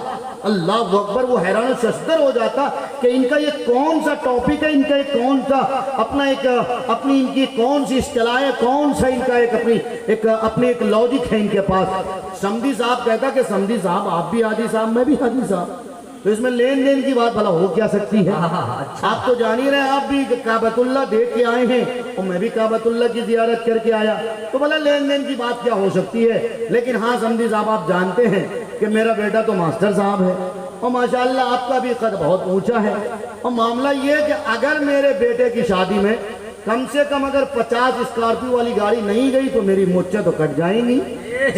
अल्लाह अकबर वो हैरान शस्तर हो जाता कि इनका ये कौन सा टॉपिक है, इनका ये कौन सा अपनी इनकी कौन सी इस्तिलाह है, कौन सा इनका अपनी एक लॉजिक है इनके पास। समधी साहब कहता कि समधी साहब आप भी हाजी साहब, मैं भी हाजी साहब, तो इसमें लेन देन की बात भला हो क्या सकती है? अच्छा। आप तो जान ही रहे, आप भी काबतुल्ला देख के आए हैं और मैं भी काबतुल्ला की जियारत करके आया, तो भला लेन देन की बात क्या हो सकती है? लेकिन हाँ समधी साहब, आप जानते हैं कि मेरा बेटा तो मास्टर साहब है और माशाल्लाह आपका भी कद बहुत ऊंचा है। और मामला ये है कि अगर मेरे बेटे की शादी में कम से कम अगर 50 स्कॉर्पियो वाली गाड़ी नहीं गई तो मेरी मुच्चे तो कट जाएंगी।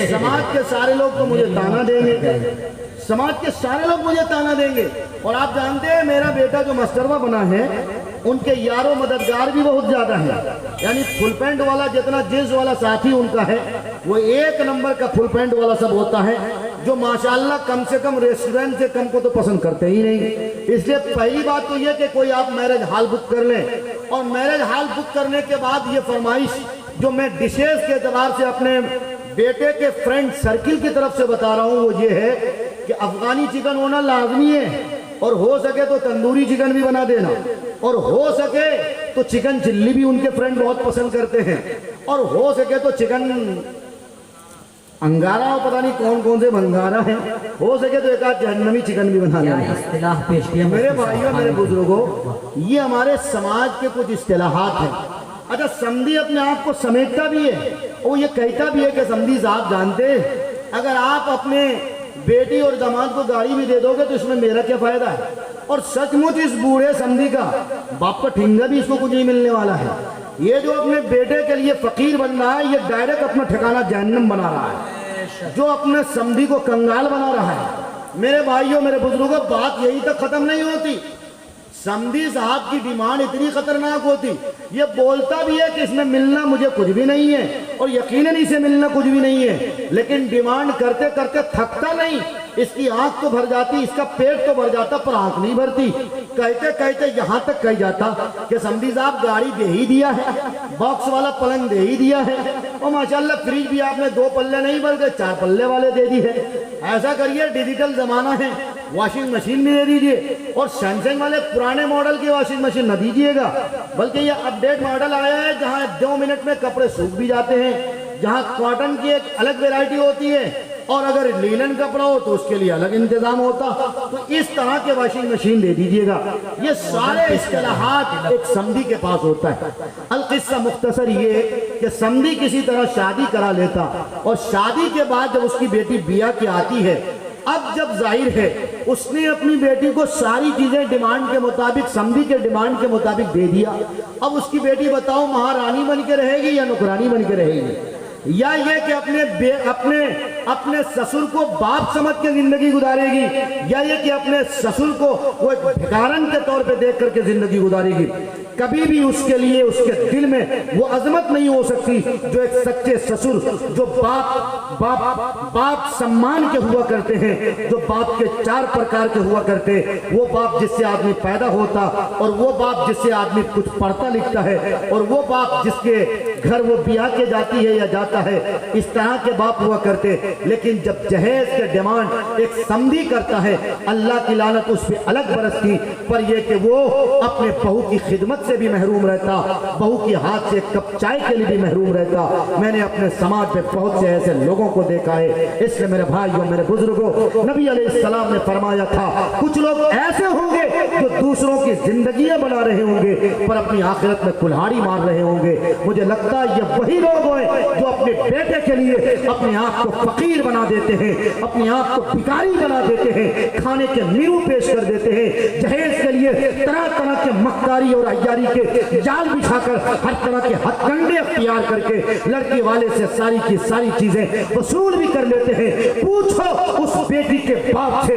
समाज के सारे लोग तो मुझे ताना देंगे, समाज के सारे लोग मुझे ताना देंगे। और आप जानते हैं मेरा बेटा जो मास्टरवा बना है, उनके यारों मददगार भी बहुत ज्यादा है। यानी फुल पैंट वाला जितना जींस वाला साथी उनका है, वो एक नंबर का फुल पैंट वाला सब होता है, जो माशाल्लाह कम से कम रेस्टोरेंट से कम को तो पसंद करते ही नहीं। इसलिए पहली बात तो ये कि कोई आप मैरिज हॉल बुक कर लें, और मैरिज हॉल बुक करने के बाद ये फरमाइश जो मैं डिशेज के एतबार से अपने बेटे के फ्रेंड सर्किल की तरफ से बता रहा हूँ वो ये है कि अफगानी चिकन होना लाजमी है, और हो सके तो तंदूरी चिकन भी बना देना, और हो सके तो चिकन चिल्ली भी उनके फ्रेंड बहुत पसंद करते हैं, और हो सके तो चिकन अंगारा, पता नहीं कौन कौन से भंगारा है, हो सके तो एक आध जहन्नमी चिकन भी बना लेना। मेरे भाइयों मेरे बुजुर्गों, ये हमारे समाज के कुछ इस्तिलाहात हैं। अच्छा, समधी अपने आप को समेटता भी है, वो ये कहता भी है कि समधी साहब जानते हैं अगर आप अपने बेटी और दामाद को गाड़ी भी दे दोगे तो इसमें मेरा क्या फायदा है? और सचमुच इस बूढ़े समधी का बाप का ठिंगा भी इसको कुछ नहीं मिलने वाला है। ये जो अपने बेटे के लिए फकीर बन रहा है, ये डायरेक्ट अपना ठिकाना जहन्नम बना रहा है, जो अपने समधी को कंगाल बना रहा है। मेरे भाइयों मेरे बुजुर्गों, बात यही तक खत्म नहीं होती। समधी साहब की डिमांड इतनी खतरनाक होती, ये बोलता भी है कि इसमें मिलना मुझे कुछ भी नहीं है और यकीनन इसे मिलना कुछ भी नहीं है, लेकिन डिमांड करते करते थकता नहीं। इसकी आंख तो भर जाती, इसका पेट तो भर जाता, पर आंख नहीं भरती। कहते कहते यहाँ तक कह जाता कि समधी साहब गाड़ी दे ही दिया है, बॉक्स वाला पलंग दे ही दिया है, और माशाल्लाह फ्रिज भी आपने 2 पल्ले नहीं बल्कि 4 पल्ले वाले दे दी है। ऐसा करिए, डिजिटल जमाना है, वॉशिंग मशीन भी दे दीजिए, और सैमसंग वाले पुराने मॉडल की वॉशिंग मशीन न दीजिएगा, बल्कि ये अपडेट मॉडल आया है जहाँ 2 मिनट में कपड़े सूख भी जाते हैं, जहाँ कॉटन की एक अलग वेराइटी होती है और अगर लीलन कपड़ा हो तो उसके लिए अलग इंतजाम होता। तो इस तरह के वॉशिंग मशीन दे दीजिएगा। ये सारे इस्तिलाहात एक समधी के पास होता है। अल-किस्सा मुख्तसर ये कि समधी किसी तरह शादी करा लेता, और शादी के बाद जब उसकी बेटी बिया की आती है, अब जब जाहिर है उसने अपनी बेटी को सारी चीजें डिमांड के मुताबिक, समधी के डिमांड के मुताबिक दे दिया। अब उसकी बेटी बताओ महारानी बन के रहेगी या नौकरानी बन के रहेगी, या ये कि अपने अपने ससुर को बाप समझ के जिंदगी गुजारेगी, या ये कि अपने ससुर को वो एक भिखारन के तौर पे देख करके जिंदगी गुजारेगी। कभी भी उसके लिए उसके दिल में वो अजमत नहीं हो सकती जो एक सच्चे ससुर, जो बाप सम्मान के हुआ करते हैं, जो बाप के 4 प्रकार के हुआ करते, वो बाप जिससे आदमी पैदा होता, और वो बाप जिससे आदमी कुछ पढ़ता लिखता है, और वो बाप जिसके घर वो ब्याह के जाती है या जाता है, इस तरह के बाप हुआ करते। लेकिन जब जहेज के डिमांड एक समधी करता है, अल्लाह की लानत उस पर अलग बरसती, पर यह कि वो अपने बहू की खिदमत से भी महरूम रहता, बहू के हाथ से कप चाय के लिए भी महरूम रहता। मैंने अपने समाज में बहुत से ऐसे लोगों को देखा है। इसलिए मेरे भाइयों, मेरे बुजुर्गों, नबी अलैहिस्सलाम ने फरमाया था, कुछ लोग ऐसे होंगे जो दूसरों की जिंदगियां बना रहे होंगे पर अपनी आखिरत में कुल्हाड़ी मार रहे होंगे। मुझे लगता है ये वही लोग हैं जो अपने बेटे के लिए अपने आप को फकीर बना देते हैं, अपने आप को भिखारी बना देते हैं, खाने के नींव पेश कर देते हैं, जहेज के लिए तरह तरह के मक्कारी और अय्यारी के जाल बिछाकर हर तरह के हथकंडे अख्तियार करके लड़के वाले से सारी की सारी चीजें वसूल भी कर लेते हैं। पूछो उस बेटी के बाप से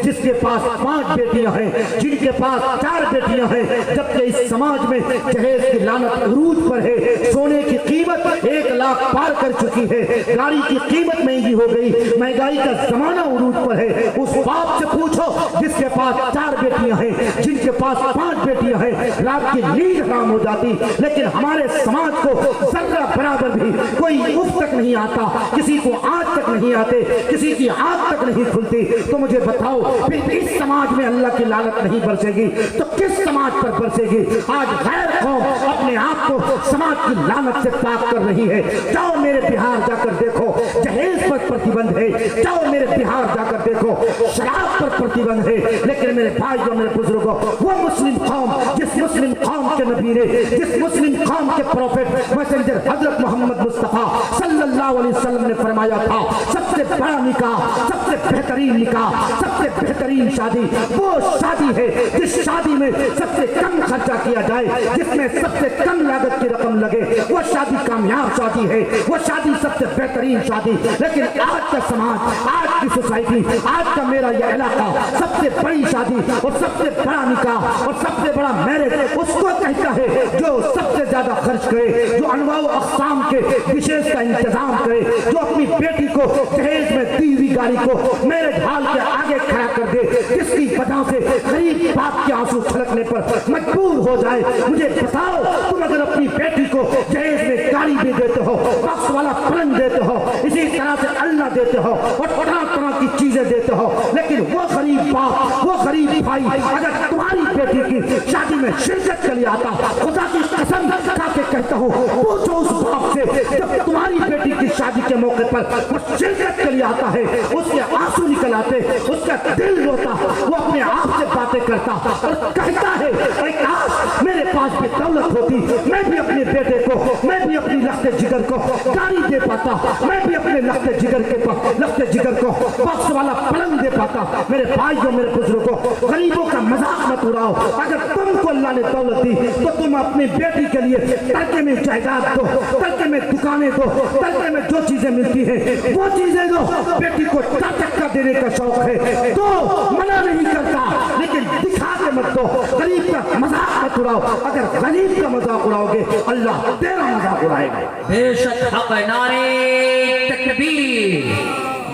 जिसके पास 5 बेटियां हैं, जिनके पास 4 बेटियां हैं, जबकि इस समाज में जहेज की लानत उरूज पर है। सोने की कीमत 1 लाख पार कर चुकी है, गाड़ी की कीमत महंगी हो गई, महंगाई का जमाना उरूज पर है। उस बाप से पूछो जिसके पास 4 बेटियां हैं, जिनके पास 5 बेटियां हैं, रात की नींद हराम हो जाती। लेकिन हमारे समाज को जर्रा बराबर भी कोई उफ तक नहीं आता, किसी को आंच तक नहीं आते, किसी की आंख तक नहीं खुलती। तो मुझे बताओ, फिर इस समाज में अल्लाह की लानत नहीं बरसेगी तो किस समाज पर बरसेगी? आज गैर कौम अपने आप को समाज की लानत से पाक कर रही है। जाओ मेरे बिहार जाकर देखो, जहेज पर प्रतिबंध है। जाओ मेरे बिहार जाकर देखो, शराब पर प्रतिबंध है। लेकिन मेरे भाइयों, मेरे बुजुर्गों, वो मुस्लिम कौम, जिस मुस्लिम कौम के नबी ने, जिस मुस्लिम कौम के प्रोफेट मैसेंजर हजरत मोहम्मद मुस्तफा सल्लल्लाहु अलैहि वसल्लम ने फरमाया था, सबसे बड़ा निकाह, सबसे बेहतरीन निकाह, सबसे बेहतरीन शादी वो शादी है जिस शादी में सबसे कम खर्चा किया जाए, जिसमें सबसे कम लागत की रकम लगे। वो शादी कामयाब शादी है, वो शादी सबसे बेहतरीन शादी। लेकिन आज का समाज, आज की सोसाइटी, आज का मेरा यह इलाका सबसे बड़ी शादी और सबसे बड़ा निकाह और सबसे बड़ा मैरिज उसको कहता है जो सबसे ज्यादा खर्च करे, जो अनवाउ अक़साम के विशेष का इंतजाम करे, जो अपनी बेटी को दहेज में दी हुई गाड़ी को मैरिज हॉल के आगे खड़ा कर दे, जिसकी वजह से गरीब बाप के आंसू छलकने पर मजबूर हो जाए। मुझे बताओ, तुम अगर अपनी बेटी को दहेज में गाड़ी भी देते हो, बक्स वाला पलंग देते हो, इसी तरह से अल्लाह देते हो और तरह तरह की चीजें देते हो, लेकिन वो गरीब बाप, वो गरीब भाई अगर तुम्हारी बेटी की शादी में शिरकत के लिए आता, खुदा की कसम खा के कहता हूँ, पूछो उस बाप से, जब तुम्हारी बेटी की शादी के मौके पर वो शिरकत के लिए आता है, उसके आंसू निकल आते, उसका दिल रोता, वो अपने आप से बातें करता और कहता है, काश मेरे पास भी दौलत होती, मैं भी अपने बेटे को, मैं भी अपनी लख्ते जिगर को गाड़ी दे पाता, मैं भी अपने लख्ते जिगर को बक्स वाला पलंग दे पाता। मेरे भाइयों, मेरे बुजुर्गों, गरीबों का मजाक मत उड़ाओ। अगर तुमको अल्लाह ने दौलत दी तो तुम अपनी बेटी के लिए तड़के में जायदाद दो, तड़के में दुकानें दो, तड़के में जो चीजें मिलती हैं वो चीजें दो। बेटी को चक्का देने का शौक है तो मना नहीं करता, लेकिन दिखा के मत दो। गरीब का मजाक मत उड़ाओ, अगर गरीब का मजाक उड़ाओगे अल्लाह तेरा मजाक उड़ाएगा। बेशक हक नारे तकबीर,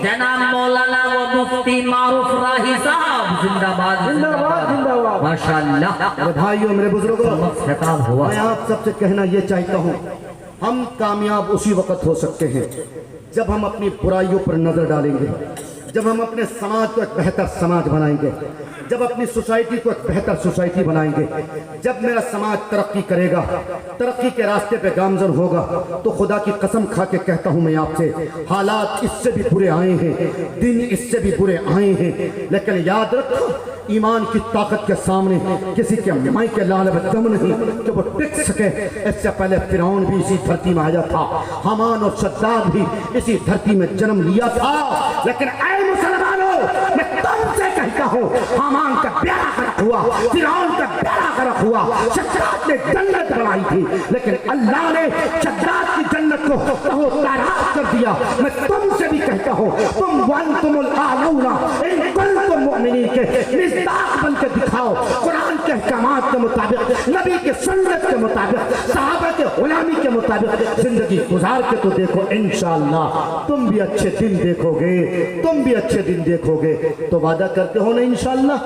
जनाब मौलाना व मुफ्ती मारूफ राही साहब जिंदाबाद जिंदाबाद जिंदाबाद, माशाअल्लाह। मेरे भाइयों, मेरे बुजुर्गों, खिताब हुआ। मैं आप सबसे कहना ये चाहता हूँ, हम कामयाब उसी वक्त हो सकते हैं जब हम अपनी बुराइयों पर नजर डालेंगे, जब हम अपने समाज को एक बेहतर समाज बनाएंगे, जब अपनी सोसाइटी को एक बेहतर सोसाइटी बनाएंगे, जब मेरा समाज तरक्की करेगा, तरक्की के रास्ते पे गामजन होगा, तो खुदा की कसम खा के कहता हूँ मैं आपसे, हालात इससे भी बुरे आए हैं, दिन इससे भी बुरे आए हैं, लेकिन याद रखो, ईमान की ताकत के सामने किसी के माई के लाल में दम नहीं कि वो टिक सके। इससे पहले फिरौन भी इसी धरती में आया था, हामान और शद्दाद भी इसी धरती में जन्म लिया था। लेकिन ऐ मुसलमानों, मैं तुमसे कहता हूँ, हामान का प्यारा खरक हुआ, फिरौन का प्यारा खरक हुआ, शद्दाद ने जन्नत बनाई थी, लेकिन अल्लाह ने शद्दाद की जन्नत को तहो ताराक कर दिया। मैं तुमसे भी कहता हूँ, तुम वअंतुमुल आलूना इन कुंतुम मुमिनीन के मिस्दाक बन के दिखाओ। कुरान के अहकामात के मुताबिक, नबी के सुन्नत के मुताबिक, सहाबा के गुलामी के मुताबिक जिंदगी गुजार के तो देखो, इंशाअल्लाह तुम भी अच्छे दिन देखोगे, तुम भी अच्छे दिन देखोगे। तो वादा करते हो ना इंशाअल्लाह,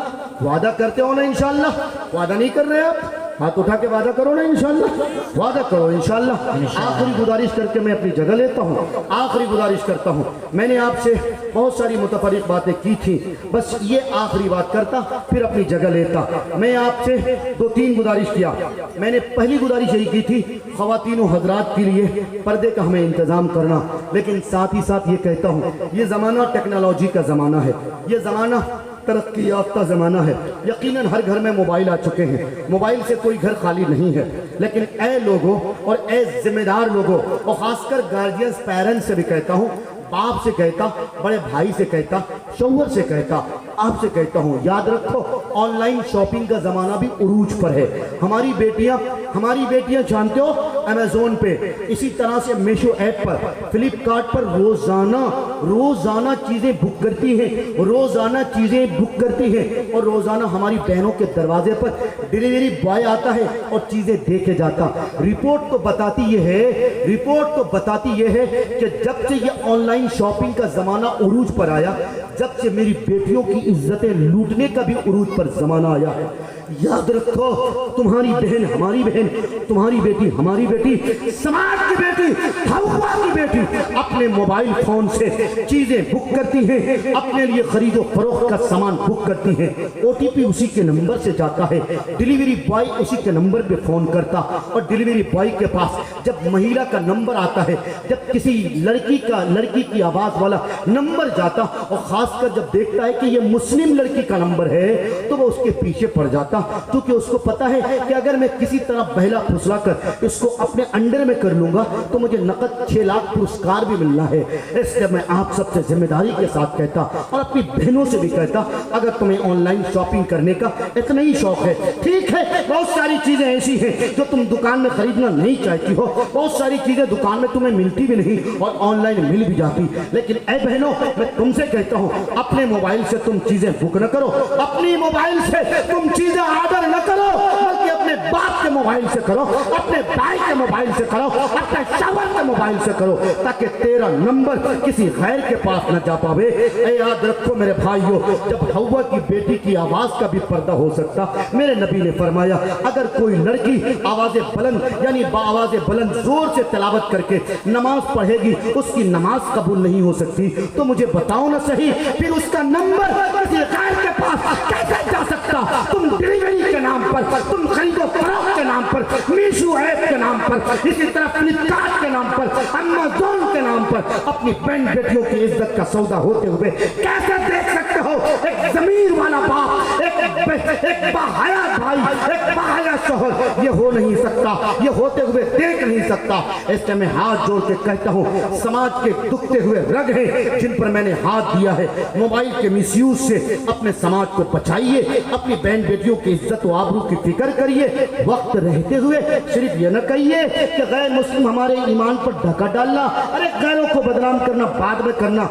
वादा करते हो ना इंशाअल्लाह, वादा नहीं कर रहे आप? हाथ उठा के वादा करो ना इंशाअल्लाह, वादा करो इंशाअल्लाह। आखिरी गुजारिश करके मैं अपनी जगह लेता हूँ, आखिरी गुजारिश करता हूँ। मैंने आपसे बहुत सारी मुतफरिक बातें की थी, बस ये आखिरी बात करता फिर अपनी जगह लेता। मैं आपसे 2-3 गुजारिश किया। मैंने पहली गुजारिश यही की थी, ख़वातीन व हज़रात के लिए पर्दे का हमें इंतज़ाम करना, लेकिन साथ ही साथ ये कहता हूँ, ये ज़माना टेक्नोलॉजी का ज़माना है, ये ज़माना तरक्की याफ्ता ज़माना है। यकीनन हर घर में मोबाइल आ चुके हैं, मोबाइल से कोई घर खाली नहीं है। लेकिन ए लोगों और ए जिम्मेदार लोगों, और ख़ासकर गार्जियंस पेरेंट्स से भी कहता हूँ, बाप से कहता, बड़े भाई से कहता, शौहर से कहता, आपसे कहता हूँ, याद रखो ऑनलाइन शॉपिंग का ज़माना भी उरूज पर है। हमारी बेटियाँ जानते हो अमेज़ोन पे, इसी तरह से मीशो ऐप पर, फ्लिपकार्ट पर रोज़ाना चीज़ें बुक करती हैं, रोज़ाना चीज़ें बुक करती हैं। और रोज़ाना हमारी बहनों के दरवाजे पर डिलीवरी बॉय आता है और चीज़ें दे के जाता। रिपोर्ट तो बताती ये है कि जब से ये ऑनलाइन शॉपिंग का ज़माना उरूज पर आया, जब से मेरी बेटियों की इज्जतें लूटने का भी उरूज पर ज़माना आया है। याद रखो, तुम्हारी बहन हमारी बहन, तुम्हारी बेटी हमारी बेटी, समाज की बेटी, हवा की बेटी अपने मोबाइल फोन से चीजें बुक करती हैं, अपने लिए खरीदो फरोख्त का सामान बुक करती हैं। ओटीपी उसी के नंबर से जाता है, डिलीवरी बॉय उसी के नंबर पे फोन करता, और डिलीवरी बॉय के पास जब महिला का नंबर आता है, जब किसी लड़की की आवाज वाला नंबर जाता, और खासकर जब देखता है कि ये मुस्लिम लड़की का नंबर है, तो वो उसके पीछे पड़ जाता, क्योंकि उसको पता है कि अगर मैं किसी तरह बहला फुसला कर इसको अपने अंडर में कर लूंगा तो मुझे नकद 6 लाख पुरस्कार भी मिलना है। इसलिए मैं आप सबसे जिम्मेदारी के साथ कहता, और अपनी बहनों से भी कहता, अगर तुम्हें ऑनलाइन शॉपिंग करने का इतना ही शौक है, ठीक है, बहुत सारी चीजें ऐसी हैं जो तुम दुकान में खरीदना नहीं चाहती हो, बहुत सारी चीजें दुकान में तुम्हें मिलती भी नहीं और ऑनलाइन मिल भी जाती, लेकिन ऐ बहनों, मैं तुमसे कहता हूं, अपने मोबाइल से तुम चीजें बुक न करो, अपनी मोबाइल से तुम चीजें ऑर्डर न करो, बल्कि अपने बाप के मोबाइल से करो, अपने भाई के मोबाइल से करो, अपने शौहर के मोबाइल से करो, ताकि तेरा नंबर किसी गैर के पास न जा पावे। याद रखो मेरे भाइयों, जब हव्वा की बेटी की आवाज का भी पर्दा हो सकता, मेरे नबी ने फरमाया, अगर कोई लड़की आवाज़ें बुलंद यानी आवाज़ें बुलंद जोर से तिलावत करके नमाज पढ़ेगी, उसकी नमाज कबूल नहीं हो सकती, तो मुझे बताओ ना सही, फिर उसका नंबर किसी गैर के पास कैसे जा सकता? तुम डिलीवरी के नाम पर, तुम खरीदो फरोख्त के नाम पर, मीशो ऐप के नाम पर, इसी तरह फ्लिपकार्ट के नाम पर, अमेज़न के नाम पर अपनी बहन बेटियों की इज्जत का सौदा होते हुए कैसे देख सकते हो? एक जमीर वाला बाप, एक बाहया भाई, एक बाहया शौहर, ये हो नहीं सकता, ये होते हुए देख नहीं सकता। इसलिए मैं हाथ जोड़ के कहता हूँ, समाज के दुखते हुए रग हैं जिन पर मैंने हाथ दिया है, मोबाइल के मिसयूज से अपने समाज को बचाइए, अपनी बहन बेटियों की इज्जत व आबरू की फिक्र करिए, वक्त रहते हुए सिर्फ ये न कहिए कि गैर मुस्लिम हमारे ईमान पर धक्का डालना, अरे गैरों को बदनाम करना बाद में करना,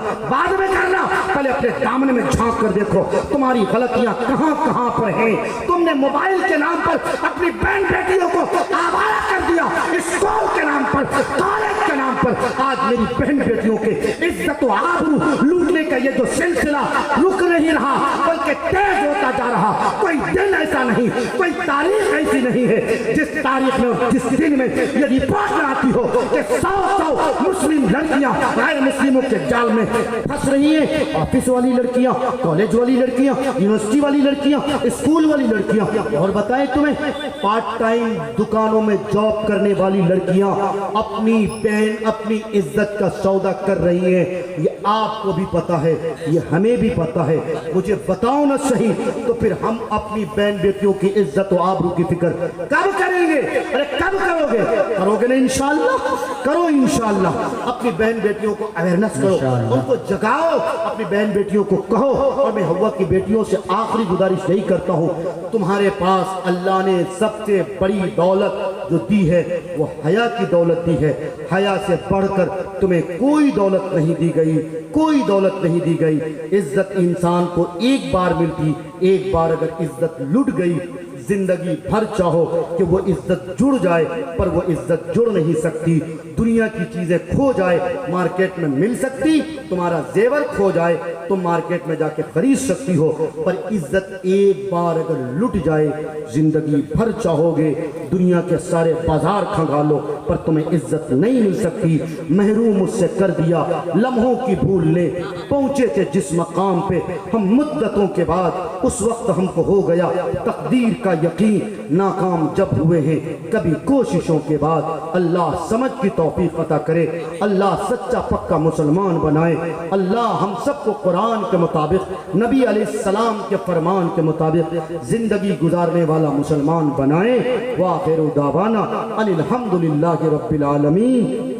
पहले अपने दामन में झांक कर देखो तुम्हारी गलतियां कहां कहां पर हैं। तुमने मोबाइल के नाम पर अपनी बहन बेटियों को आवारा कर दिया, स्कूल के नाम पर, कॉलेज के नाम पर, आज मेरी बहन बेटियों के इज्जत व आबरू लूटने का ये जो सिलसिला रुक नहीं रहा, बल्कि तेज होता जा रहा। कोई दिन ऐसा नहीं, कोई तारीख ऐसी नहीं है जिस तारीख में और जिस दिन में ये रिपोर्ट आती हो कि 100 मुस्लिम लड़कियां गैर मुस्लिमों के जाल में फंस रही हैं। ऑफिस वाली लड़कियां, कॉलेज वाली लड़कियां, यूनिवर्सिटी वाली लड़कियां, स्कूल वाली लड़कियां, और बताएं तुम्हें पार्ट टाइम दुकानों में जॉब करने वाली लड़कियां अपनी बहन, अपनी इज्जत का सौदा कर रही हैं। ये आपको भी पता है, ये हमें भी पता है। मुझे बताओ ना सही, तो फिर हम अपनी बहन बेटियों की इज्जत और आबरू की फिक्र कब करेंगे? अरे कब करोगे? करोगे ना इंशाअल्लाह? करो इंशाअल्लाह। अपनी बहन बेटियों को अवेयरनेस करो, उनको जगाओ, अपनी बहन बेटियों को कहो। और मैं हव्वा की बेटियों से आखिरी गुजारिश यही करता हूँ, तुम्हारे पास अल्लाह ने सबसे बड़ी दौलत जो दी है वो हया की दौलत दी है। हया से बढ़कर तुम्हें कोई दौलत नहीं दी गई, कोई दौलत नहीं दी गई। इज्जत इंसान को एक बार मिलती, एक बार अगर इज्जत लुट गई, जिंदगी भर चाहो कि वो इज्जत जुड़ जाए, पर वो इज्जत जुड़ नहीं सकती। दुनिया की चीजें खो जाए, मार्केट में मिल सकती, तुम्हारा जेवर खो जाए, तुम मार्केट में जाके खरीद सकती हो, पर इज्जत एक बार अगर लुट जाए, जिंदगी भर चाहोगे दुनिया के सारे बाजार खंगालो, पर तुम्हें इज्जत नहीं मिल सकती। महरूम मुझसे कर दिया लम्हों की भूल ने, पहुंचे थे जिस मकाम पे हम मुद्दतों के बाद, उस वक्त हमको हो गया तकदीर का यकीन। नाकाम जब हुए हैं कभी कोशिशों के बाद, अल्लाह समझ की तौफीक अता करे, अल्लाह सच्चा पक्का मुसलमान बनाए, अल्लाह हम सबको कुरान के मुताबिक, नबी अलैहिस्सलाम के फरमान के मुताबिक जिंदगी गुजारने वाला मुसलमान बनाए। व आखिर दावाना अनिल हम्दुलिल्लाहि रब्बिल आलमीन।